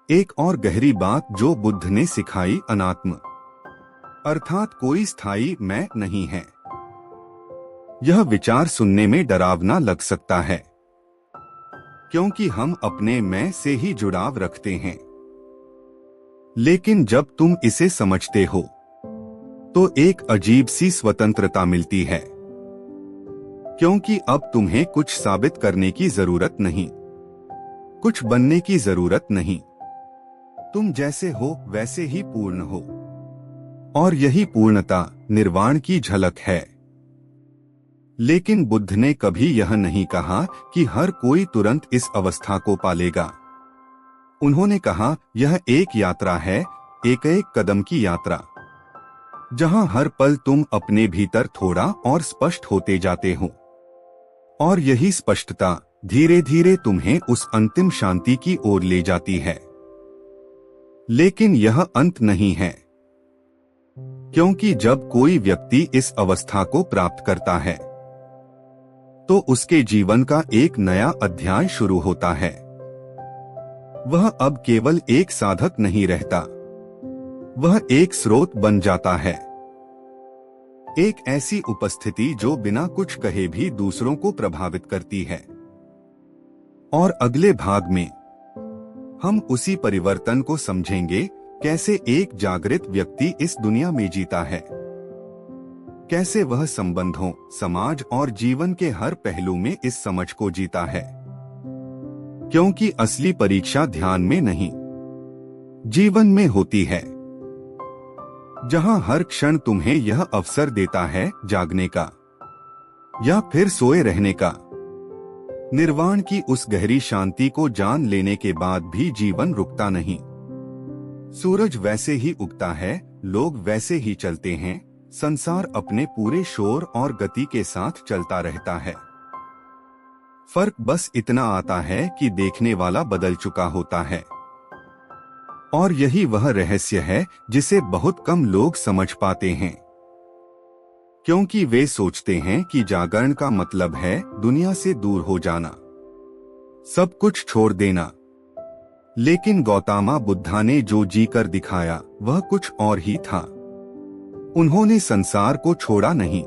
एक और गहरी बात जो बुद्ध ने सिखाई, अनात्म, अर्थात कोई स्थायी मैं नहीं है। यह विचार सुनने में डरावना लग सकता है, क्योंकि हम अपने मैं से ही जुड़ाव रखते हैं। लेकिन जब तुम इसे समझते हो तो एक अजीब सी स्वतंत्रता मिलती है, क्योंकि अब तुम्हें कुछ साबित करने की जरूरत नहीं, कुछ बनने की जरूरत नहीं। तुम जैसे हो वैसे ही पूर्ण हो, और यही पूर्णता निर्वाण की झलक है। लेकिन बुद्ध ने कभी यह नहीं कहा कि हर कोई तुरंत इस अवस्था को पालेगा। उन्होंने कहा, यह एक यात्रा है, एक एक कदम की यात्रा, जहां हर पल तुम अपने भीतर थोड़ा और स्पष्ट होते जाते हो। और यही स्पष्टता धीरे धीरे तुम्हें उस अंतिम शांति की ओर ले जाती है। लेकिन यह अंत नहीं है, क्योंकि जब कोई व्यक्ति इस अवस्था को प्राप्त करता है तो उसके जीवन का एक नया अध्याय शुरू होता है। वह अब केवल एक साधक नहीं रहता, वह एक स्रोत बन जाता है, एक ऐसी उपस्थिति जो बिना कुछ कहे भी दूसरों को प्रभावित करती है। और अगले भाग में हम उसी परिवर्तन को समझेंगे, कैसे एक जागृत व्यक्ति इस दुनिया में जीता है, कैसे वह संबंधों, समाज और जीवन के हर पहलू में इस समझ को जीता है। क्योंकि असली परीक्षा ध्यान में नहीं, जीवन में होती है, जहां हर क्षण तुम्हें यह अवसर देता है जागने का या फिर सोए रहने का। निर्वाण की उस गहरी शांति को जान लेने के बाद भी जीवन रुकता नहीं। सूरज वैसे ही उगता है, लोग वैसे ही चलते हैं, संसार अपने पूरे शोर और गति के साथ चलता रहता है। फर्क बस इतना आता है कि देखने वाला बदल चुका होता है। और यही वह रहस्य है जिसे बहुत कम लोग समझ पाते हैं, क्योंकि वे सोचते हैं कि जागरण का मतलब है दुनिया से दूर हो जाना, सब कुछ छोड़ देना। लेकिन गौतम बुद्धा ने जो जीकर दिखाया वह कुछ और ही था। उन्होंने संसार को छोड़ा नहीं,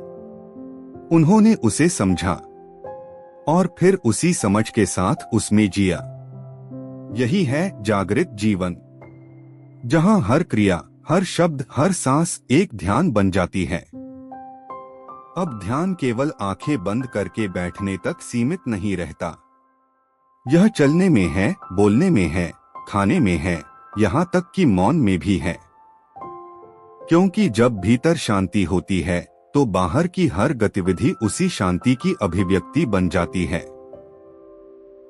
उन्होंने उसे समझा और फिर उसी समझ के साथ उसमें जिया। यही है जागृत जीवन, जहां हर क्रिया, हर शब्द, हर सांस एक ध्यान बन जाती है। अब ध्यान केवल आंखें बंद करके बैठने तक सीमित नहीं रहता। यह चलने में है, बोलने में है, खाने में है, यहाँ तक कि मौन में भी है। क्योंकि जब भीतर शांति होती है तो बाहर की हर गतिविधि उसी शांति की अभिव्यक्ति बन जाती है।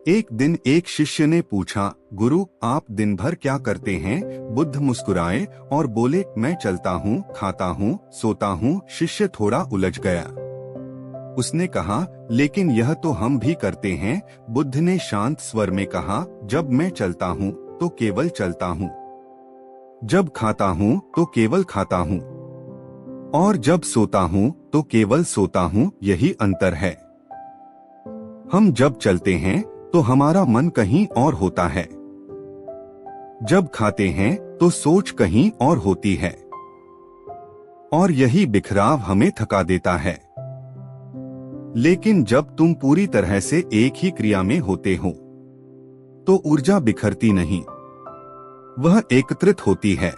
एक दिन एक शिष्य ने पूछा, गुरु आप दिन भर क्या करते हैं? बुद्ध मुस्कुराए और बोले, मैं चलता हूँ, खाता हूँ, सोता हूँ। शिष्य थोड़ा उलझ गया। उसने कहा, लेकिन यह तो हम भी करते हैं। बुद्ध ने शांत स्वर में कहा, जब मैं चलता हूँ तो केवल चलता हूँ, जब खाता हूँ तो केवल खाता हूँ, और जब सोता हूँ तो केवल सोता हूँ। यही अंतर है। हम जब चलते हैं तो हमारा मन कहीं और होता है, जब खाते हैं तो सोच कहीं और होती है, और यही बिखराव हमें थका देता है। लेकिन जब तुम पूरी तरह से एक ही क्रिया में होते हो तो ऊर्जा बिखरती नहीं, वह एकत्रित होती है।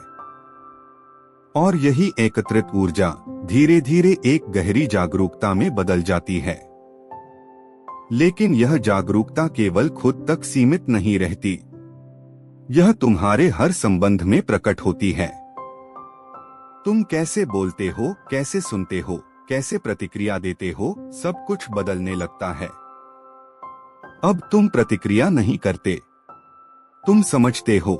और यही एकत्रित ऊर्जा धीरे धीरे एक गहरी जागरूकता में बदल जाती है। लेकिन यह जागरूकता केवल खुद तक सीमित नहीं रहती, यह तुम्हारे हर संबंध में प्रकट होती है। तुम कैसे बोलते हो, कैसे सुनते हो, कैसे प्रतिक्रिया देते हो, सब कुछ बदलने लगता है। अब तुम प्रतिक्रिया नहीं करते, तुम समझते हो,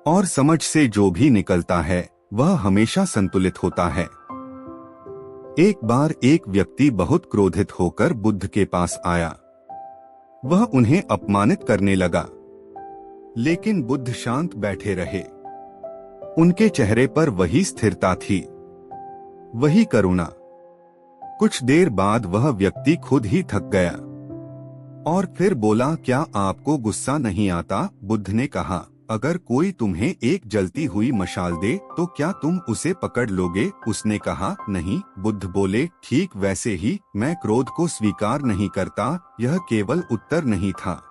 और समझ से जो भी निकलता है वह हमेशा संतुलित होता है। एक बार एक व्यक्ति बहुत क्रोधित होकर बुद्ध के पास आया। वह उन्हें अपमानित करने लगा, लेकिन बुद्ध शांत बैठे रहे। उनके चेहरे पर वही स्थिरता थी, वही करुणा। कुछ देर बाद वह व्यक्ति खुद ही थक गया और फिर बोला, क्या आपको गुस्सा नहीं आता? बुद्ध ने कहा, अगर कोई तुम्हें एक जलती हुई मशाल दे तो क्या तुम उसे पकड़ लोगे? उसने कहा, नहीं। बुद्ध बोले, ठीक वैसे ही मैं क्रोध को स्वीकार नहीं करता। यह केवल उत्तर नहीं था,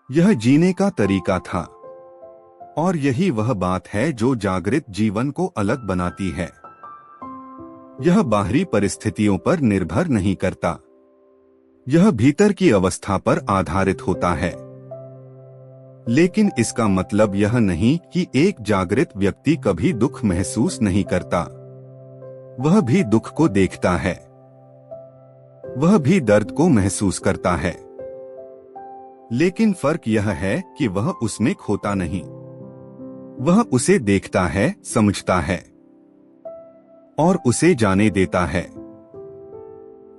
यह जीने का तरीका था। और यही वह बात है जो जागृत जीवन को अलग बनाती है। यह बाहरी परिस्थितियों पर निर्भर नहीं करता, यह भीतर की अवस्था पर आधारित होता है। लेकिन इसका मतलब यह नहीं कि एक जागृत व्यक्ति कभी दुख महसूस नहीं करता। वह भी दुख को देखता है, वह भी दर्द को महसूस करता है। लेकिन फर्क यह है कि वह उसमें खोता नहीं, वह उसे देखता है, समझता है और उसे जाने देता है।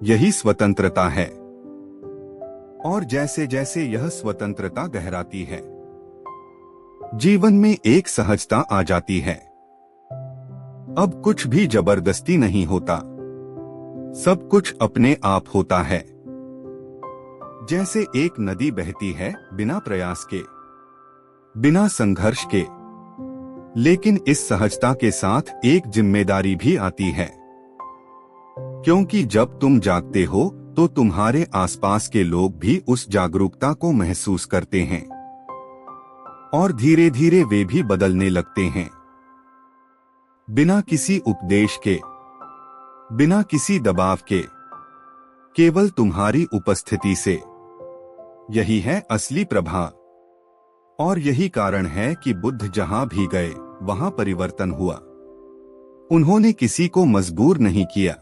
यही स्वतंत्रता है। और जैसे जैसे यह स्वतंत्रता गहराती है, जीवन में एक सहजता आ जाती है। अब कुछ भी जबरदस्ती नहीं होता, सब कुछ अपने आप होता है। जैसे एक नदी बहती है बिना प्रयास के, बिना संघर्ष के। लेकिन इस सहजता के साथ एक जिम्मेदारी भी आती है, क्योंकि जब तुम जागते हो तो तुम्हारे आसपास के लोग भी उस जागरूकता को महसूस करते हैं और धीरे धीरे वे भी बदलने लगते हैं, बिना किसी उपदेश के, बिना किसी दबाव के, केवल तुम्हारी उपस्थिति से। यही है असली प्रभाव और यही कारण है कि बुद्ध जहां भी गए वहां परिवर्तन हुआ। उन्होंने किसी को मजबूर नहीं किया,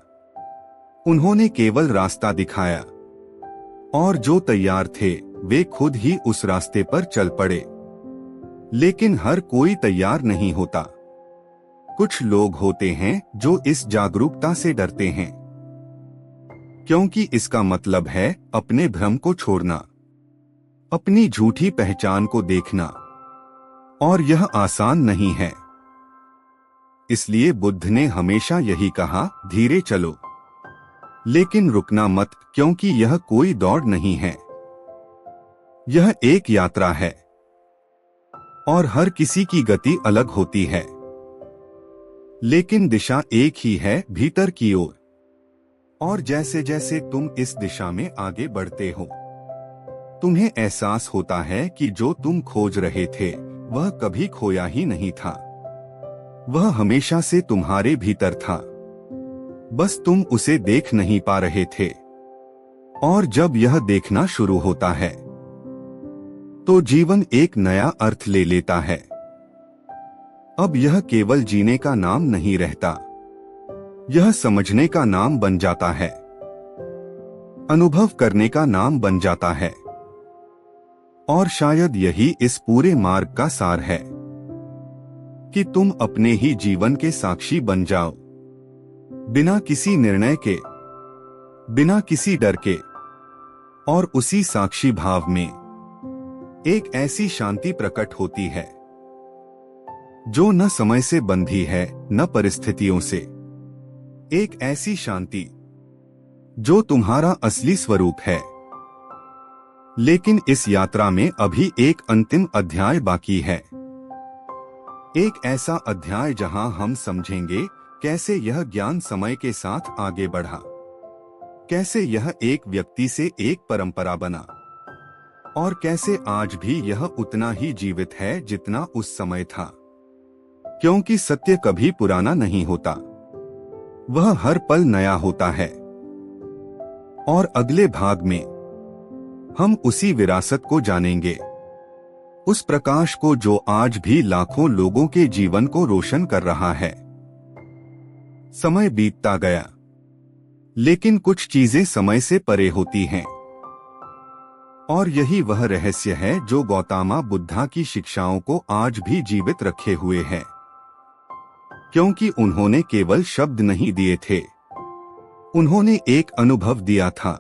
उन्होंने केवल रास्ता दिखाया और जो तैयार थे वे खुद ही उस रास्ते पर चल पड़े। लेकिन हर कोई तैयार नहीं होता। कुछ लोग होते हैं जो इस जागरूकता से डरते हैं, क्योंकि इसका मतलब है अपने भ्रम को छोड़ना, अपनी झूठी पहचान को देखना, और यह आसान नहीं है। इसलिए बुद्ध ने हमेशा यही कहा, धीरे चलो, लेकिन रुकना मत, क्योंकि यह कोई दौड़ नहीं है, यह एक यात्रा है और हर किसी की गति अलग होती है, लेकिन दिशा एक ही है, भीतर की ओर। और जैसे जैसे तुम इस दिशा में आगे बढ़ते हो, तुम्हें एहसास होता है कि जो तुम खोज रहे थे वह कभी खोया ही नहीं था, वह हमेशा से तुम्हारे भीतर था, बस तुम उसे देख नहीं पा रहे थे। और जब यह देखना शुरू होता है तो जीवन एक नया अर्थ ले लेता है। अब यह केवल जीने का नाम नहीं रहता, यह समझने का नाम बन जाता है, अनुभव करने का नाम बन जाता है। और शायद यही इस पूरे मार्ग का सार है कि तुम अपने ही जीवन के साक्षी बन जाओ, बिना किसी निर्णय के, बिना किसी डर के। और उसी साक्षी भाव में एक ऐसी शांति प्रकट होती है जो न समय से बंधी है न परिस्थितियों से। एक ऐसी शांति जो तुम्हारा असली स्वरूप है। लेकिन इस यात्रा में अभी एक अंतिम अध्याय बाकी है, एक ऐसा अध्याय जहां हम समझेंगे कैसे यह ज्ञान समय के साथ आगे बढ़ा, कैसे यह एक व्यक्ति से एक परंपरा बना, और कैसे आज भी यह उतना ही जीवित है जितना उस समय था। क्योंकि सत्य कभी पुराना नहीं होता, वह हर पल नया होता है। और अगले भाग में हम उसी विरासत को जानेंगे, उस प्रकाश को जो आज भी लाखों लोगों के जीवन को रोशन कर रहा है। समय बीतता गया, लेकिन कुछ चीजें समय से परे होती हैं। और यही वह रहस्य है जो गौतम बुद्धा की शिक्षाओं को आज भी जीवित रखे हुए है, क्योंकि उन्होंने केवल शब्द नहीं दिए थे, उन्होंने एक अनुभव दिया था,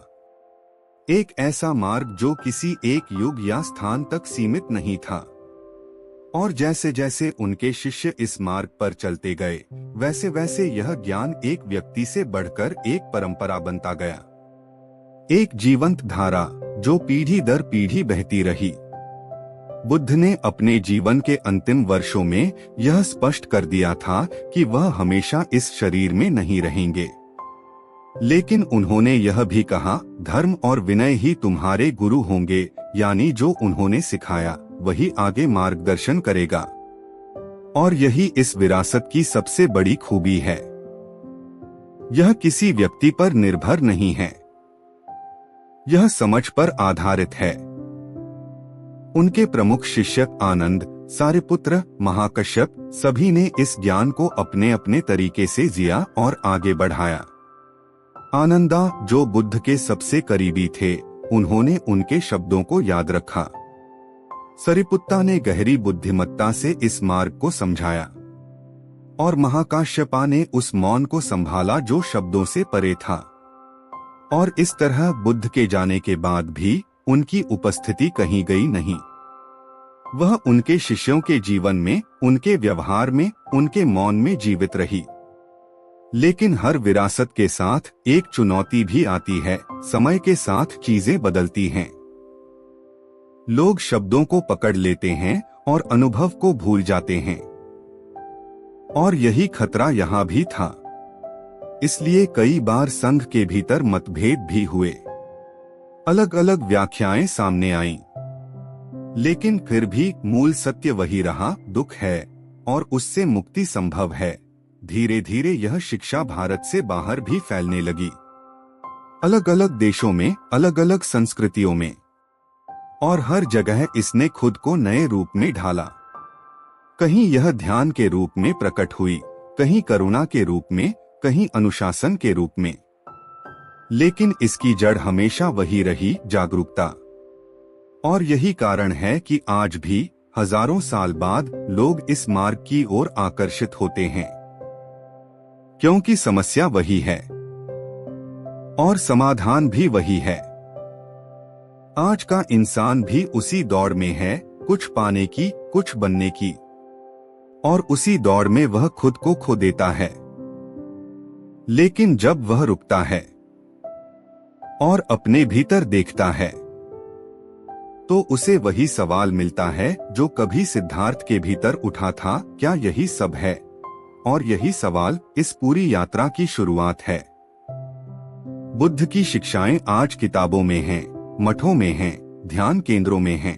एक ऐसा मार्ग जो किसी एक युग या स्थान तक सीमित नहीं था। और जैसे जैसे उनके शिष्य इस मार्ग पर चलते गए, वैसे वैसे यह ज्ञान एक व्यक्ति से बढ़कर एक परंपरा बनता गया, एक जीवंत धारा जो पीढ़ी दर पीढ़ी बहती रही। बुद्ध ने अपने जीवन के अंतिम वर्षों में यह स्पष्ट कर दिया था कि वह हमेशा इस शरीर में नहीं रहेंगे, लेकिन उन्होंने यह भी कहा, धर्म और विनय ही तुम्हारे गुरु होंगे, यानी जो उन्होंने सिखाया वही आगे मार्गदर्शन करेगा। और यही इस विरासत की सबसे बड़ी खूबी है, यह किसी व्यक्ति पर निर्भर नहीं है, यह समझ पर आधारित है। उनके प्रमुख शिष्य आनंद, सारिपुत्र, महाकश्यप सभी ने इस ज्ञान को अपने अपने तरीके से जिया और आगे बढ़ाया। आनंदा, जो बुद्ध के सबसे करीबी थे, उन्होंने उनके शब्दों को याद रखा। सरिपुत्ता ने गहरी बुद्धिमत्ता से इस मार्ग को समझाया, और महाकाश्यपा ने उस मौन को संभाला जो शब्दों से परे था। और इस तरह बुद्ध के जाने के बाद भी उनकी उपस्थिति कहीं गई नहीं। वह उनके शिष्यों के जीवन में, उनके व्यवहार में, उनके मौन में जीवित रही। लेकिन हर विरासत के साथ एक चुनौती भी आती है, समय के साथ चीजें बदलती हैं। लोग शब्दों को पकड़ लेते हैं और अनुभव को भूल जाते हैं। और यही खतरा यहाँ भी था। इसलिए कई बार संघ के भीतर मतभेद भी हुए, अलग अलग व्याख्याएं सामने आईं। लेकिन फिर भी मूल सत्य वही रहा, दुख है और उससे मुक्ति संभव है। धीरे धीरे यह शिक्षा भारत से बाहर भी फैलने लगी, अलग अलग देशों में, अलग अलग संस्कृतियों में, और हर जगह इसने खुद को नए रूप में ढाला। कहीं यह ध्यान के रूप में प्रकट हुई, कहीं करुणा के रूप में, कहीं अनुशासन के रूप में। लेकिन इसकी जड़ हमेशा वही रही, जागरूकता। और यही कारण है कि आज भी हजारों साल बाद लोग इस मार्ग की ओर आकर्षित होते हैं, क्योंकि समस्या वही है और समाधान भी वही है। आज का इंसान भी उसी दौड़ में है, कुछ पाने की, कुछ बनने की, और उसी दौड़ में वह खुद को खो देता है। लेकिन जब वह रुकता है और अपने भीतर देखता है, तो उसे वही सवाल मिलता है जो कभी सिद्धार्थ के भीतर उठा था, क्या यही सब है? और यही सवाल इस पूरी यात्रा की शुरुआत है। बुद्ध की शिक्षाएं आज किताबों में हैं, मठों में हैं, ध्यान केंद्रों में हैं।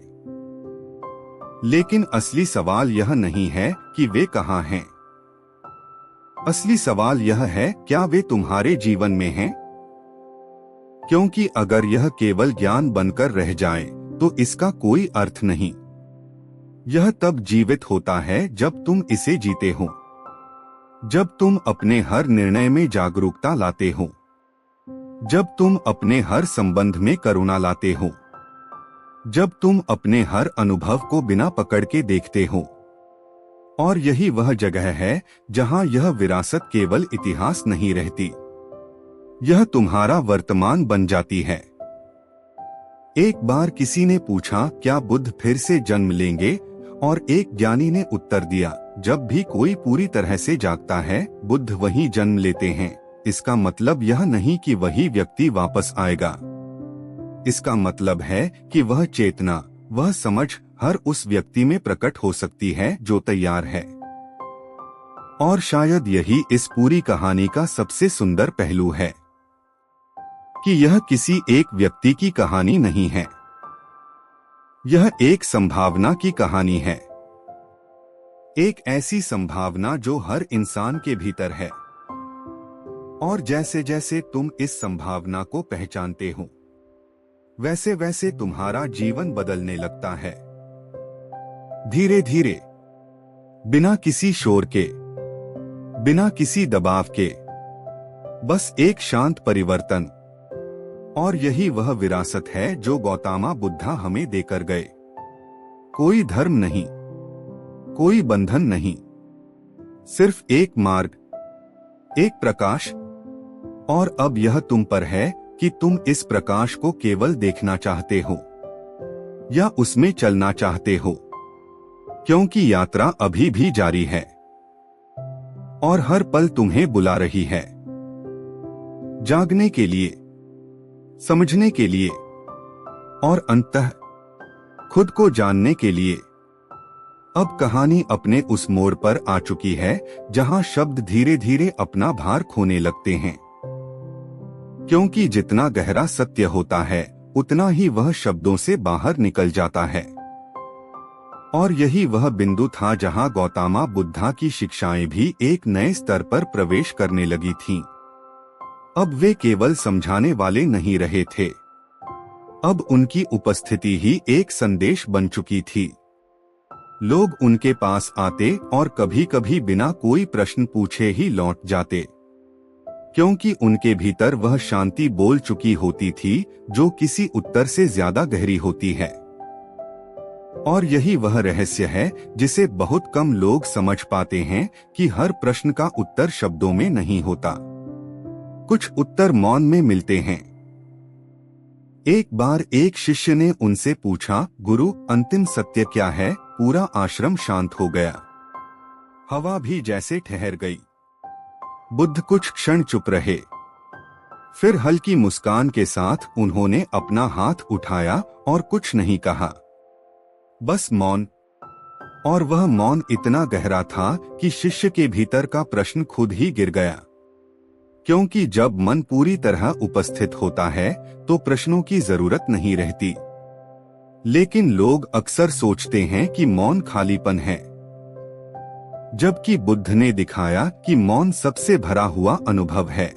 लेकिन असली सवाल यह नहीं है कि वे कहाँ हैं। असली सवाल यह है, क्या वे तुम्हारे जीवन में हैं? क्योंकि अगर यह केवल ज्ञान बनकर रह जाए तो इसका कोई अर्थ नहीं। यह तब जीवित होता है जब तुम इसे जीते हो, जब तुम अपने हर निर्णय में जागरूकता लाते हो, जब तुम अपने हर संबंध में करुणा लाते हो, जब तुम अपने हर अनुभव को बिना पकड़ के देखते हो। और यही वह जगह है जहां यह विरासत केवल इतिहास नहीं रहती, यह तुम्हारा वर्तमान बन जाती है। एक बार किसी ने पूछा, क्या बुद्ध फिर से जन्म लेंगे? और एक ज्ञानी ने उत्तर दिया, जब भी कोई पूरी तरह से जागता है, बुद्ध वहीं जन्म लेते हैं। इसका मतलब यह नहीं कि वही व्यक्ति वापस आएगा। इसका मतलब है कि वह चेतना, वह समझ हर उस व्यक्ति में प्रकट हो सकती है जो तैयार है। और शायद यही इस पूरी कहानी का सबसे सुंदर पहलू है कि यह किसी एक व्यक्ति की कहानी नहीं है, यह एक संभावना की कहानी है। एक ऐसी संभावना जो हर इंसान के भीतर है। और जैसे जैसे तुम इस संभावना को पहचानते हो, वैसे वैसे तुम्हारा जीवन बदलने लगता है। धीरे धीरे, बिना किसी शोर के, बिना किसी दबाव के, बस एक शांत परिवर्तन। और यही वह विरासत है जो गौतम बुद्धा हमें देकर गए। कोई धर्म नहीं, कोई बंधन नहीं, सिर्फ एक मार्ग, एक प्रकाश। और अब यह तुम पर है कि तुम इस प्रकाश को केवल देखना चाहते हो या उसमें चलना चाहते हो, क्योंकि यात्रा अभी भी जारी है और हर पल तुम्हें बुला रही है, जागने के लिए, समझने के लिए और अंततः खुद को जानने के लिए। अब कहानी अपने उस मोड़ पर आ चुकी है जहां शब्द धीरे धीरे अपना भार खोने लगते हैं, क्योंकि जितना गहरा सत्य होता है उतना ही वह शब्दों से बाहर निकल जाता है। और यही वह बिंदु था जहां गौतम बुद्धा की शिक्षाएं भी एक नए स्तर पर प्रवेश करने लगी थीं। अब वे केवल समझाने वाले नहीं रहे थे, अब उनकी उपस्थिति ही एक संदेश बन चुकी थी। लोग उनके पास आते और कभी कभी बिना कोई प्रश्न पूछे ही लौट जाते, क्योंकि उनके भीतर वह शांति बोल चुकी होती थी जो किसी उत्तर से ज्यादा गहरी होती है। और यही वह रहस्य है जिसे बहुत कम लोग समझ पाते हैं कि हर प्रश्न का उत्तर शब्दों में नहीं होता, कुछ उत्तर मौन में मिलते हैं। एक बार एक शिष्य ने उनसे पूछा, गुरु, अंतिम सत्य क्या है? पूरा आश्रम शांत हो गया, हवा भी जैसे ठहर गई। बुद्ध कुछ क्षण चुप रहे, फिर हल्की मुस्कान के साथ उन्होंने अपना हाथ उठाया और कुछ नहीं कहा, बस मौन। और वह मौन इतना गहरा था कि शिष्य के भीतर का प्रश्न खुद ही गिर गया। क्योंकि जब मन पूरी तरह उपस्थित होता है तो प्रश्नों की जरूरत नहीं रहती। लेकिन लोग अक्सर सोचते हैं कि मौन खालीपन है, जबकि बुद्ध ने दिखाया कि मौन सबसे भरा हुआ अनुभव है,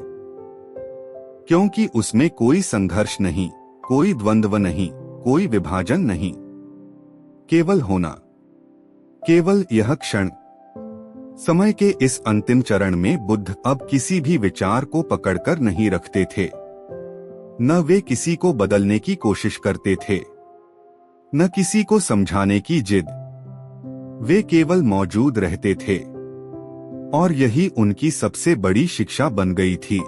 क्योंकि उसमें कोई संघर्ष नहीं, कोई द्वंद्व नहीं, कोई विभाजन नहीं, केवल होना, केवल यह क्षण। समय के इस अंतिम चरण में बुद्ध अब किसी भी विचार को पकड़कर नहीं रखते थे। न वे किसी को बदलने की कोशिश करते थे, न किसी को समझाने की जिद। वे केवल मौजूद रहते थे, और यही उनकी सबसे बड़ी शिक्षा बन गई थी,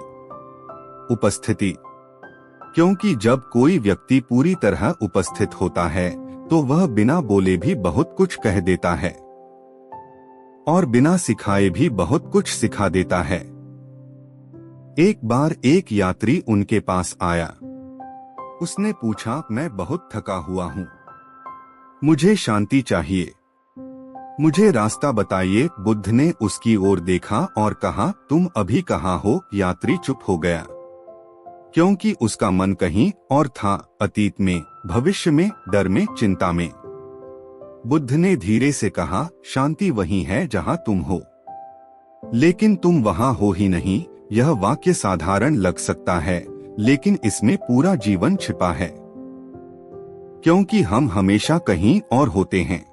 उपस्थिति। क्योंकि जब कोई व्यक्ति पूरी तरह उपस्थित होता है तो वह बिना बोले भी बहुत कुछ कह देता है, और बिना सिखाए भी बहुत कुछ सिखा देता है। एक बार एक यात्री उनके पास आया। उसने पूछा, मैं बहुत थका हुआ हूँ, मुझे शांति चाहिए, मुझे रास्ता बताइए। बुद्ध ने उसकी ओर देखा और कहा, तुम अभी कहाँ हो? यात्री चुप हो गया, क्योंकि उसका मन कहीं और था, अतीत में, भविष्य में, डर में, चिंता में। बुद्ध ने धीरे से कहा, शांति वही है जहां तुम हो, लेकिन तुम वहां हो ही नहीं। यह वाक्य साधारण लग सकता है, लेकिन इसमें पूरा जीवन छिपा है, क्योंकि हम हमेशा कहीं और होते हैं।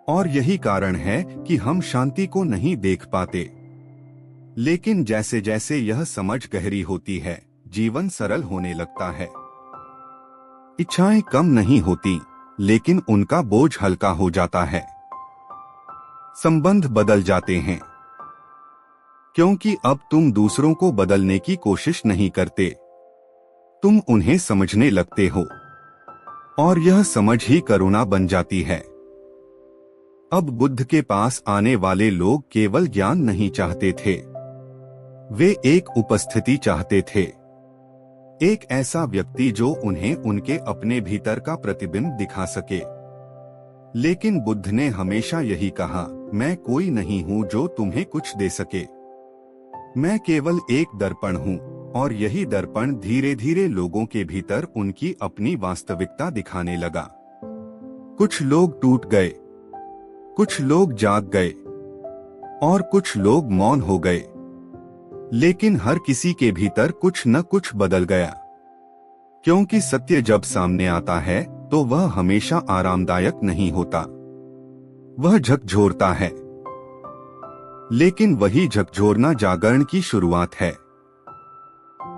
और यही कारण है कि हम शांति को नहीं देख पाते। लेकिन जैसे जैसे यह समझ गहरी होती है, जीवन सरल होने लगता है। इच्छाएं कम नहीं होती, लेकिन उनका बोझ हल्का हो जाता है। संबंध बदल जाते हैं, क्योंकि अब तुम दूसरों को बदलने की कोशिश नहीं करते, तुम उन्हें समझने लगते हो, और यह समझ ही करुणा बन जाती है। अब बुद्ध के पास आने वाले लोग केवल ज्ञान नहीं चाहते थे, वे एक उपस्थिति चाहते थे, एक ऐसा व्यक्ति जो उन्हें उनके अपने भीतर का प्रतिबिंब दिखा सके। लेकिन बुद्ध ने हमेशा यही कहा, मैं कोई नहीं हूँ जो तुम्हें कुछ दे सके, मैं केवल एक दर्पण हूँ। और यही दर्पण धीरे धीरे लोगों के भीतर उनकी अपनी वास्तविकता दिखाने लगा। कुछ लोग टूट गए, कुछ लोग जाग गए, और कुछ लोग मौन हो गए, लेकिन हर किसी के भीतर कुछ न कुछ बदल गया। क्योंकि सत्य जब सामने आता है तो वह हमेशा आरामदायक नहीं होता, वह झकझोरता है। लेकिन वही झकझोरना जागरण की शुरुआत है।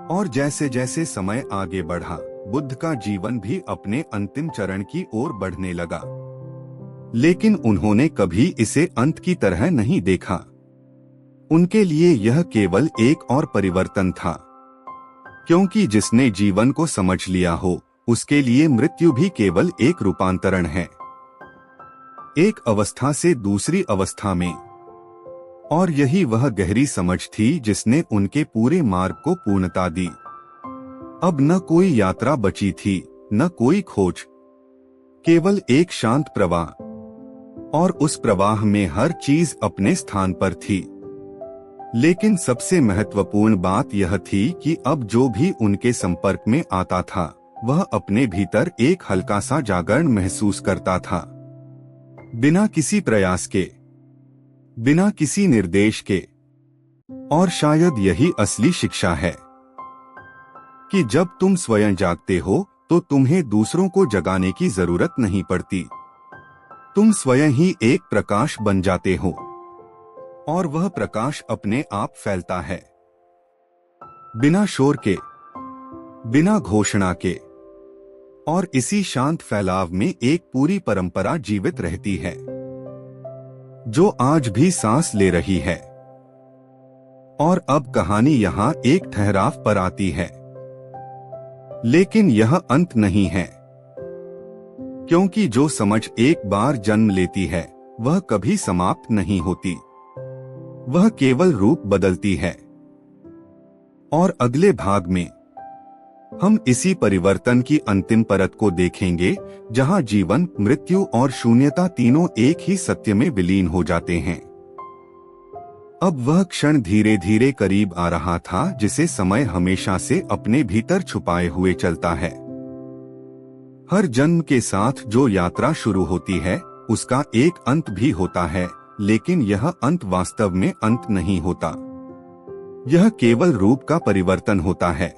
और जैसे जैसे समय आगे बढ़ा, बुद्ध का जीवन भी अपने अंतिम चरण की ओर बढ़ने लगा। लेकिन उन्होंने कभी इसे अंत की तरह नहीं देखा। उनके लिए यह केवल एक और परिवर्तन था, क्योंकि जिसने जीवन को समझ लिया हो, उसके लिए मृत्यु भी केवल एक रूपांतरण है, एक अवस्था से दूसरी अवस्था में। और यही वह गहरी समझ थी जिसने उनके पूरे मार्ग को पूर्णता दी। अब न कोई यात्रा बची थी, न कोई खोज, केवल एक शांत प्रवाह, और उस प्रवाह में हर चीज अपने स्थान पर थी। लेकिन सबसे महत्वपूर्ण बात यह थी कि अब जो भी उनके संपर्क में आता था, वह अपने भीतर एक हल्का सा जागरण महसूस करता था, बिना किसी प्रयास के, बिना किसी निर्देश के। और शायद यही असली शिक्षा है कि जब तुम स्वयं जागते हो तो तुम्हें दूसरों को जगाने की जरूरत नहीं पड़ती। तुम स्वयं ही एक प्रकाश बन जाते हो, और वह प्रकाश अपने आप फैलता है, बिना शोर के, बिना घोषणा के। और इसी शांत फैलाव में एक पूरी परंपरा जीवित रहती है, जो आज भी सांस ले रही है। और अब कहानी यहाँ एक ठहराव पर आती है, लेकिन यह अंत नहीं है, क्योंकि जो समझ एक बार जन्म लेती है वह कभी समाप्त नहीं होती, वह केवल रूप बदलती है। और अगले भाग में हम इसी परिवर्तन की अंतिम परत को देखेंगे, जहां जीवन, मृत्यु और शून्यता तीनों एक ही सत्य में विलीन हो जाते हैं। अब वह क्षण धीरे धीरे करीब आ रहा था जिसे समय हमेशा से अपने भीतर छुपाए हुए चलता है। हर जन्म के साथ जो यात्रा शुरू होती है उसका एक अंत भी होता है, लेकिन यह अंत वास्तव में अंत नहीं होता। यह केवल रूप का परिवर्तन होता है।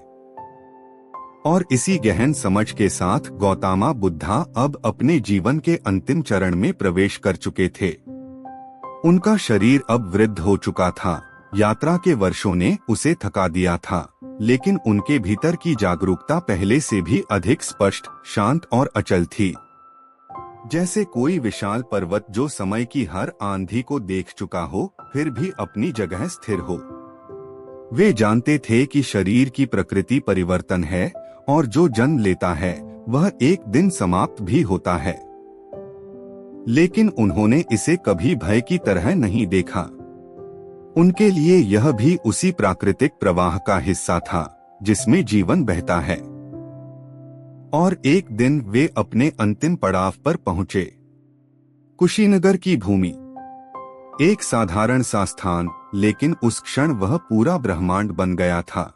और इसी गहन समझ के साथ गौतम बुद्धा अब अपने जीवन के अंतिम चरण में प्रवेश कर चुके थे। उनका शरीर अब वृद्ध हो चुका था, यात्रा के वर्षों ने उसे थका दिया था, लेकिन उनके भीतर की जागरूकता पहले से भी अधिक स्पष्ट, शांत और अचल थी। जैसे कोई विशाल पर्वत जो समय की हर आंधी को देख चुका हो, फिर भी अपनी जगह स्थिर हो। वे जानते थे कि शरीर की प्रकृति परिवर्तन है और जो जन्म लेता है वह एक दिन समाप्त भी होता है। लेकिन उन्होंने इसे कभी भय की तरह नहीं देखा। उनके लिए यह भी उसी प्राकृतिक प्रवाह का हिस्सा था जिसमें जीवन बहता है। और एक दिन वे अपने अंतिम पड़ाव पर पहुंचे। कुशीनगर की भूमि, एक साधारण सा स्थान, लेकिन उस क्षण वह पूरा ब्रह्मांड बन गया था।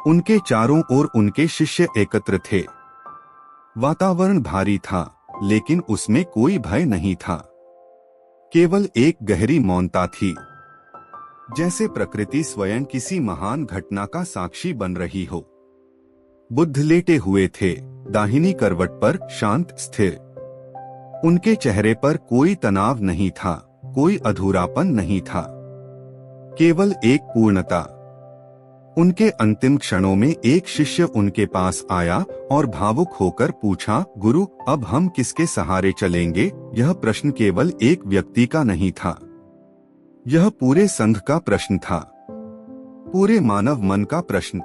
उनके चारों ओर उनके शिष्य एकत्र थे। वातावरण भारी था, लेकिन उसमें कोई भय नहीं था। केवल एक गहरी मौनता थी, जैसे प्रकृति स्वयं किसी महान घटना का साक्षी बन रही हो। बुद्ध लेटे हुए थे, दाहिनी करवट पर, शांत, स्थिर। उनके चेहरे पर कोई तनाव नहीं था, कोई अधूरापन नहीं था, केवल एक पूर्णता। उनके अंतिम क्षणों में एक शिष्य उनके पास आया और भावुक होकर पूछा, गुरु, अब हम किसके सहारे चलेंगे? यह प्रश्न केवल एक व्यक्ति का नहीं था, यह पूरे संघ का प्रश्न था, पूरे मानव मन का प्रश्न।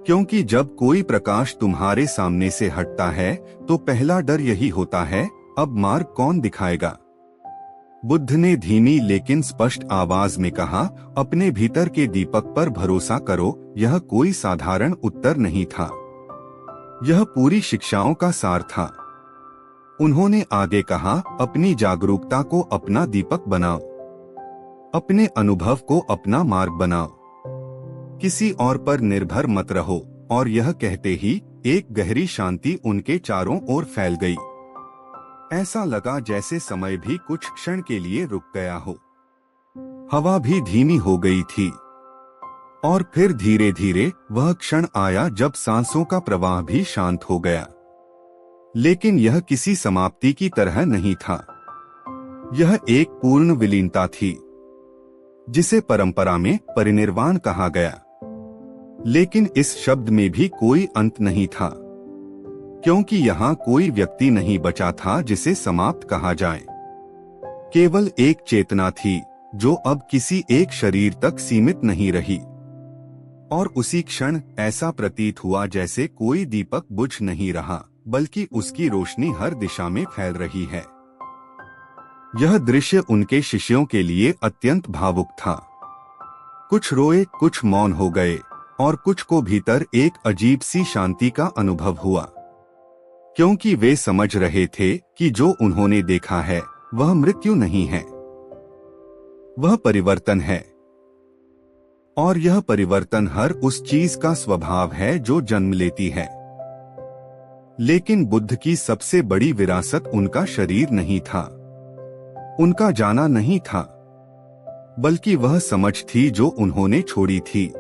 क्योंकि जब कोई प्रकाश तुम्हारे सामने से हटता है तो पहला डर यही होता है, अब मार्ग कौन दिखाएगा? बुद्ध ने धीमी लेकिन स्पष्ट आवाज में कहा, अपने भीतर के दीपक पर भरोसा करो। यह कोई साधारण उत्तर नहीं था, यह पूरी शिक्षाओं का सार था। उन्होंने आगे कहा, अपनी जागरूकता को अपना दीपक बनाओ, अपने अनुभव को अपना मार्ग बनाओ, किसी और पर निर्भर मत रहो। और यह कहते ही एक गहरी शांति उनके चारों ओर फैल गई। ऐसा लगा जैसे समय भी कुछ क्षण के लिए रुक गया हो। हवा भी धीमी हो गई थी। और फिर धीरे धीरे वह क्षण आया जब सांसों का प्रवाह भी शांत हो गया। लेकिन यह किसी समाप्ति की तरह नहीं था, यह एक पूर्ण विलीनता थी, जिसे परंपरा में परिनिर्वाण कहा गया। लेकिन इस शब्द में भी कोई अंत नहीं था, क्योंकि यहाँ कोई व्यक्ति नहीं बचा था जिसे समाप्त कहा जाए। केवल एक चेतना थी जो अब किसी एक शरीर तक सीमित नहीं रही। और उसी क्षण ऐसा प्रतीत हुआ जैसे कोई दीपक बुझ नहीं रहा, बल्कि उसकी रोशनी हर दिशा में फैल रही है। यह दृश्य उनके शिष्यों के लिए अत्यंत भावुक था। कुछ रोए, कुछ मौन हो गए, और कुछ को भीतर एक अजीब सी शांति का अनुभव हुआ, क्योंकि वे समझ रहे थे कि जो उन्होंने देखा है वह मृत्यु नहीं है, वह परिवर्तन है। और यह परिवर्तन हर उस चीज का स्वभाव है जो जन्म लेती है। लेकिन बुद्ध की सबसे बड़ी विरासत उनका शरीर नहीं था, उनका जाना नहीं था, बल्कि वह समझ थी जो उन्होंने छोड़ी थी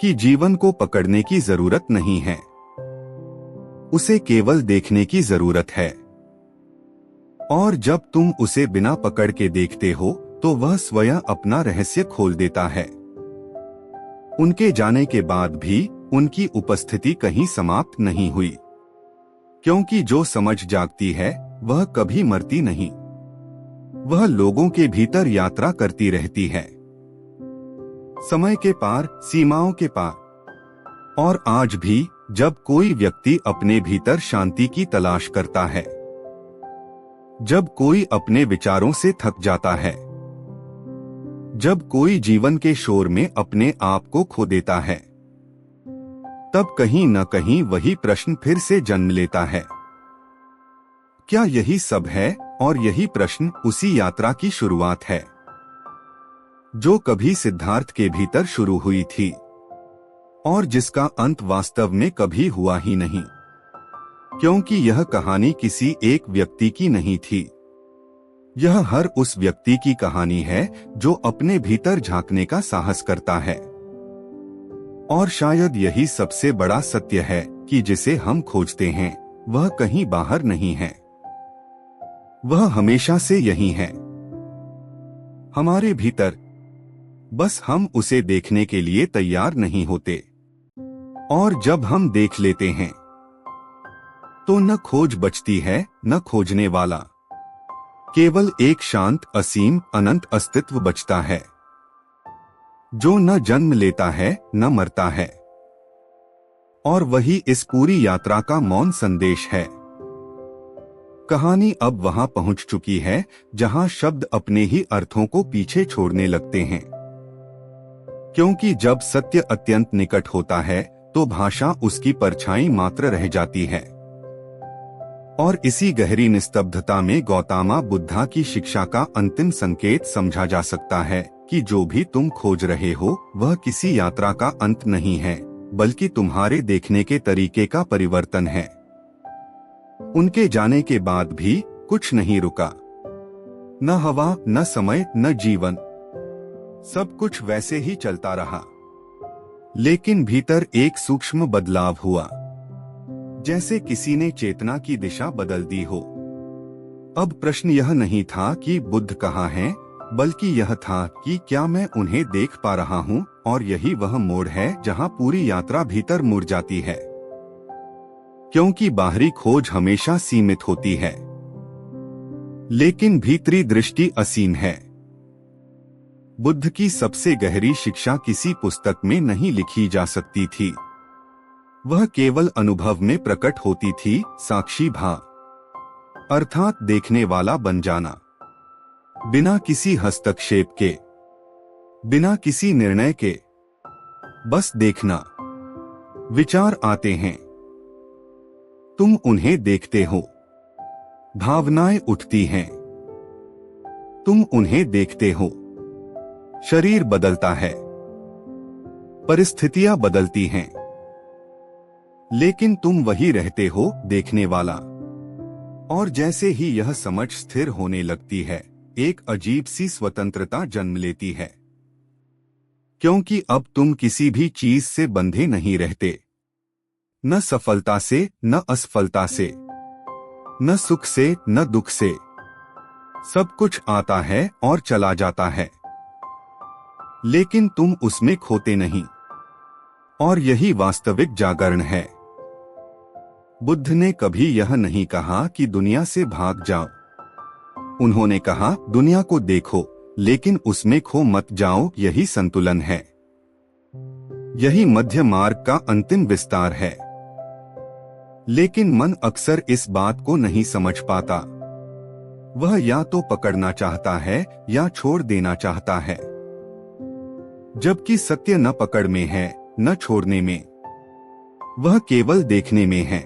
कि जीवन को पकड़ने की जरूरत नहीं है, उसे केवल देखने की जरूरत है। और जब तुम उसे बिना पकड़ के देखते हो तो वह स्वयं अपना रहस्य खोल देता है। उनके जाने के बाद भी उनकी उपस्थिति कहीं समाप्त नहीं हुई, क्योंकि जो समझ जागती है वह कभी मरती नहीं, वह लोगों के भीतर यात्रा करती रहती है, समय के पार, सीमाओं के पार। और आज भी जब कोई व्यक्ति अपने भीतर शांति की तलाश करता है, जब कोई अपने विचारों से थक जाता है, जब कोई जीवन के शोर में अपने आप को खो देता है, तब कहीं न कहीं वही प्रश्न फिर से जन्म लेता है, क्या यही सब है? और यही प्रश्न उसी यात्रा की शुरुआत है जो कभी सिद्धार्थ के भीतर शुरू हुई थी और जिसका अंत वास्तव में कभी हुआ ही नहीं, क्योंकि यह कहानी किसी एक व्यक्ति की नहीं थी। यह हर उस व्यक्ति की कहानी है जो अपने भीतर झांकने का साहस करता है। और शायद यही सबसे बड़ा सत्य है कि जिसे हम खोजते हैं वह कहीं बाहर नहीं है, वह हमेशा से यही है, हमारे भीतर। बस हम उसे देखने के लिए तैयार नहीं होते। और जब हम देख लेते हैं तो न खोज बचती है न खोजने वाला, केवल एक शांत असीम अनंत अस्तित्व बचता है जो न जन्म लेता है न मरता है। और वही इस पूरी यात्रा का मौन संदेश है। कहानी अब वहां पहुंच चुकी है जहां शब्द अपने ही अर्थों को पीछे छोड़ने लगते हैं, क्योंकि जब सत्य अत्यंत निकट होता है तो भाषा उसकी परछाई मात्र रह जाती है। और इसी गहरी निस्तब्धता में गौतम बुद्धा की शिक्षा का अंतिम संकेत समझा जा सकता है कि जो भी तुम खोज रहे हो वह किसी यात्रा का अंत नहीं है, बल्कि तुम्हारे देखने के तरीके का परिवर्तन है। उनके जाने के बाद भी कुछ नहीं रुका, न हवा न समय न जीवन, सब कुछ वैसे ही चलता रहा। लेकिन भीतर एक सूक्ष्म बदलाव हुआ, जैसे किसी ने चेतना की दिशा बदल दी हो। अब प्रश्न यह नहीं था कि बुद्ध कहाँ हैं, बल्कि यह था कि क्या मैं उन्हें देख पा रहा हूँ। और यही वह मोड़ है जहाँ पूरी यात्रा भीतर मुड़ जाती है, क्योंकि बाहरी खोज हमेशा सीमित होती है, लेकिन भीतरी दृष्टि असीम है। बुद्ध की सबसे गहरी शिक्षा किसी पुस्तक में नहीं लिखी जा सकती थी, वह केवल अनुभव में प्रकट होती थी। साक्षी भाव अर्थात देखने वाला बन जाना, बिना किसी हस्तक्षेप के, बिना किसी निर्णय के, बस देखना। विचार आते हैं, तुम उन्हें देखते हो, भावनाएं उठती हैं, तुम उन्हें देखते हो, शरीर बदलता है, परिस्थितियां बदलती हैं, लेकिन तुम वही रहते हो, देखने वाला। और जैसे ही यह समझ स्थिर होने लगती है, एक अजीब सी स्वतंत्रता जन्म लेती है, क्योंकि अब तुम किसी भी चीज से बंधे नहीं रहते, न सफलता से न असफलता से, न सुख से न दुख से। सब कुछ आता है और चला जाता है, लेकिन तुम उसमें खोते नहीं। और यही वास्तविक जागरण है। बुद्ध ने कभी यह नहीं कहा कि दुनिया से भाग जाओ, उन्होंने कहा दुनिया को देखो लेकिन उसमें खो मत जाओ। यही संतुलन है, यही मध्य मार्ग का अंतिम विस्तार है। लेकिन मन अक्सर इस बात को नहीं समझ पाता, वह या तो पकड़ना चाहता है या छोड़ देना चाहता है, जबकि सत्य न पकड़ में है न छोड़ने में, वह केवल देखने में है।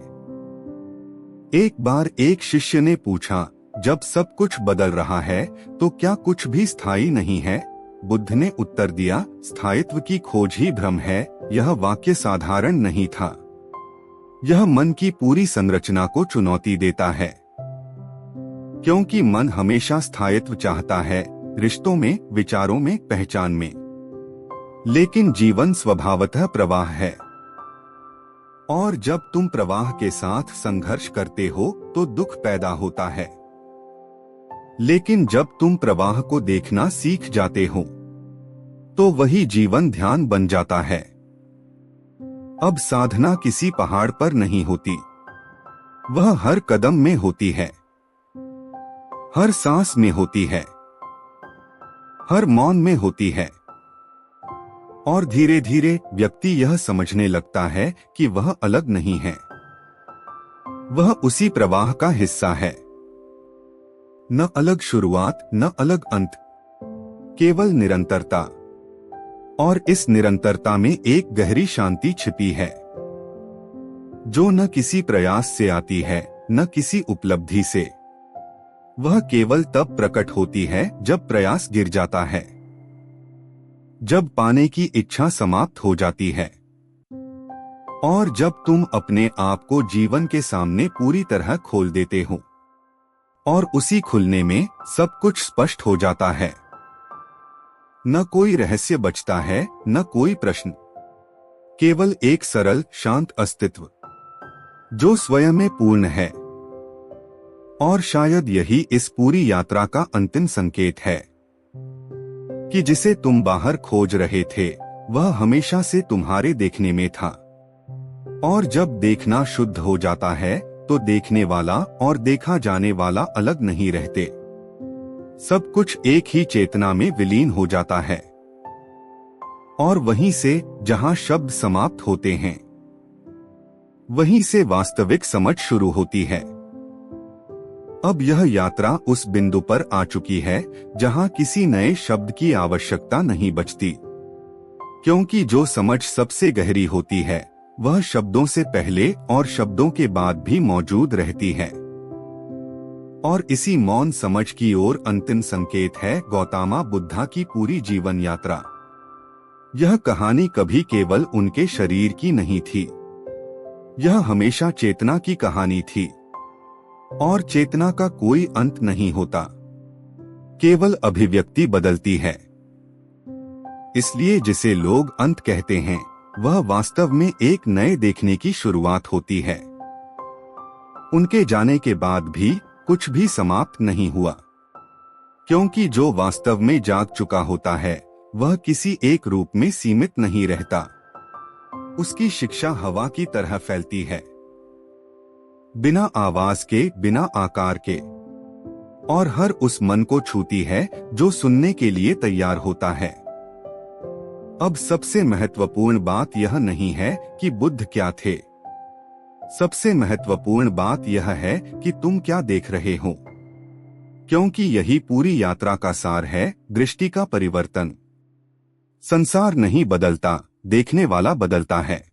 एक बार एक शिष्य ने पूछा, जब सब कुछ बदल रहा है तो क्या कुछ भी स्थायी नहीं है? बुद्ध ने उत्तर दिया, स्थायित्व की खोज ही भ्रम है। यह वाक्य साधारण नहीं था, यह मन की पूरी संरचना को चुनौती देता है, क्योंकि मन हमेशा स्थायित्व चाहता है, रिश्तों में, विचारों में, पहचान में। लेकिन जीवन स्वभावतः प्रवाह है, और जब तुम प्रवाह के साथ संघर्ष करते हो तो दुख पैदा होता है। लेकिन जब तुम प्रवाह को देखना सीख जाते हो तो वही जीवन ध्यान बन जाता है। अब साधना किसी पहाड़ पर नहीं होती, वह हर कदम में होती है, हर सांस में होती है, हर मौन में होती है। और धीरे धीरे व्यक्ति यह समझने लगता है कि वह अलग नहीं है, वह उसी प्रवाह का हिस्सा है। न अलग शुरुआत न अलग अंत, केवल निरंतरता। और इस निरंतरता में एक गहरी शांति छिपी है। जो न किसी प्रयास से आती है न किसी उपलब्धि से। वह केवल तब प्रकट होती है जब प्रयास गिर जाता है, जब पाने की इच्छा समाप्त हो जाती है और जब तुम अपने आप को जीवन के सामने पूरी तरह खोल देते हो। और उसी खुलने में सब कुछ स्पष्ट हो जाता है। न कोई रहस्य बचता है, न कोई प्रश्न, केवल एक सरल शांत अस्तित्व जो स्वयं में पूर्ण है। और शायद यही इस पूरी यात्रा का अंतिम संकेत है कि जिसे तुम बाहर खोज रहे थे वह हमेशा से तुम्हारे देखने में था। और जब देखना शुद्ध हो जाता है तो देखने वाला और देखा जाने वाला अलग नहीं रहते। सब कुछ एक ही चेतना में विलीन हो जाता है। और वहीं से जहां शब्द समाप्त होते हैं, वहीं से वास्तविक समझ शुरू होती है। अब यह यात्रा उस बिंदु पर आ चुकी है जहां किसी नए शब्द की आवश्यकता नहीं बचती, क्योंकि जो समझ सबसे गहरी होती है वह शब्दों से पहले और शब्दों के बाद भी मौजूद रहती है। और इसी मौन समझ की ओर अंतिम संकेत है गौतम बुद्धा की पूरी जीवन यात्रा। यह कहानी कभी केवल उनके शरीर की नहीं थी, यह हमेशा चेतना की कहानी थी। और चेतना का कोई अंत नहीं होता, केवल अभिव्यक्ति बदलती है। इसलिए जिसे लोग अंत कहते हैं वह वास्तव में एक नए देखने की शुरुआत होती है। उनके जाने के बाद भी कुछ भी समाप्त नहीं हुआ, क्योंकि जो वास्तव में जाग चुका होता है वह किसी एक रूप में सीमित नहीं रहता। उसकी शिक्षा हवा की तरह फैलती है, बिना आवाज के, बिना आकार के, और हर उस मन को छूती है जो सुनने के लिए तैयार होता है। अब सबसे महत्वपूर्ण बात यह नहीं है कि बुद्ध क्या थे, सबसे महत्वपूर्ण बात यह है कि तुम क्या देख रहे हो, क्योंकि यही पूरी यात्रा का सार है, दृष्टि का परिवर्तन। संसार नहीं बदलता, देखने वाला बदलता है।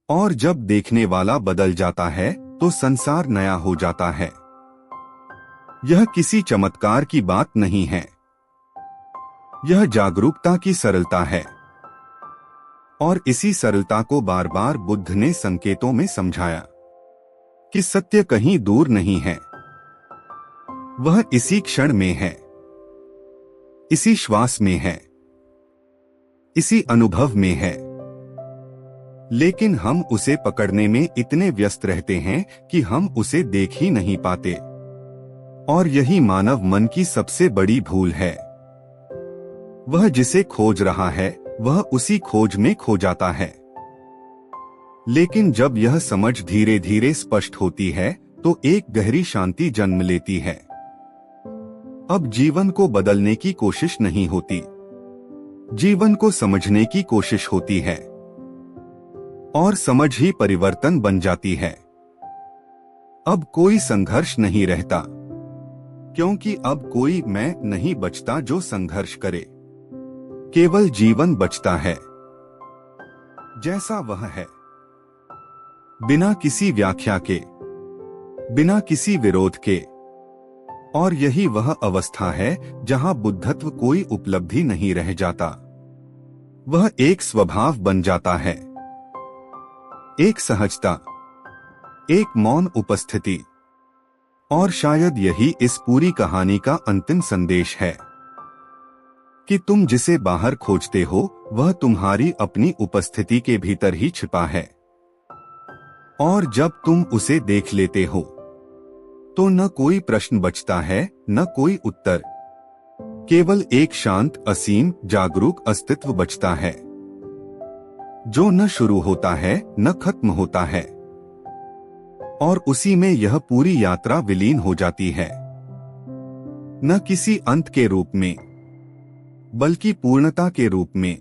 और जब देखने वाला बदल जाता है तो संसार नया हो जाता है। यह किसी चमत्कार की बात नहीं है, यह जागरूकता की सरलता है। और इसी सरलता को बार बार बुद्ध ने संकेतों में समझाया कि सत्य कहीं दूर नहीं है, वह इसी क्षण में है, इसी श्वास में है, इसी अनुभव में है। लेकिन हम उसे पकड़ने में इतने व्यस्त रहते हैं कि हम उसे देख ही नहीं पाते। और यही मानव मन की सबसे बड़ी भूल है। वह जिसे खोज रहा है वह उसी खोज में खो जाता है। लेकिन जब यह समझ धीरे धीरे स्पष्ट होती है तो एक गहरी शांति जन्म लेती है। अब जीवन को बदलने की कोशिश नहीं होती, जीवन को समझने की कोशिश होती है। और समझ ही परिवर्तन बन जाती है। अब कोई संघर्ष नहीं रहता, क्योंकि अब कोई मैं नहीं बचता जो संघर्ष करे, केवल जीवन बचता है जैसा वह है, बिना किसी व्याख्या के, बिना किसी विरोध के। और यही वह अवस्था है जहां बुद्धत्व कोई उपलब्धि नहीं रह जाता, वह एक स्वभाव बन जाता है, एक सहजता, एक मौन उपस्थिति। और शायद यही इस पूरी कहानी का अंतिम संदेश है कि तुम जिसे बाहर खोजते हो वह तुम्हारी अपनी उपस्थिति के भीतर ही छिपा है। और जब तुम उसे देख लेते हो तो न कोई प्रश्न बचता है, न कोई उत्तर, केवल एक शांत, असीम, जागरूक अस्तित्व बचता है, जो न शुरू होता है न खत्म होता है। और उसी में यह पूरी यात्रा विलीन हो जाती है, न किसी अंत के रूप में बल्कि पूर्णता के रूप में।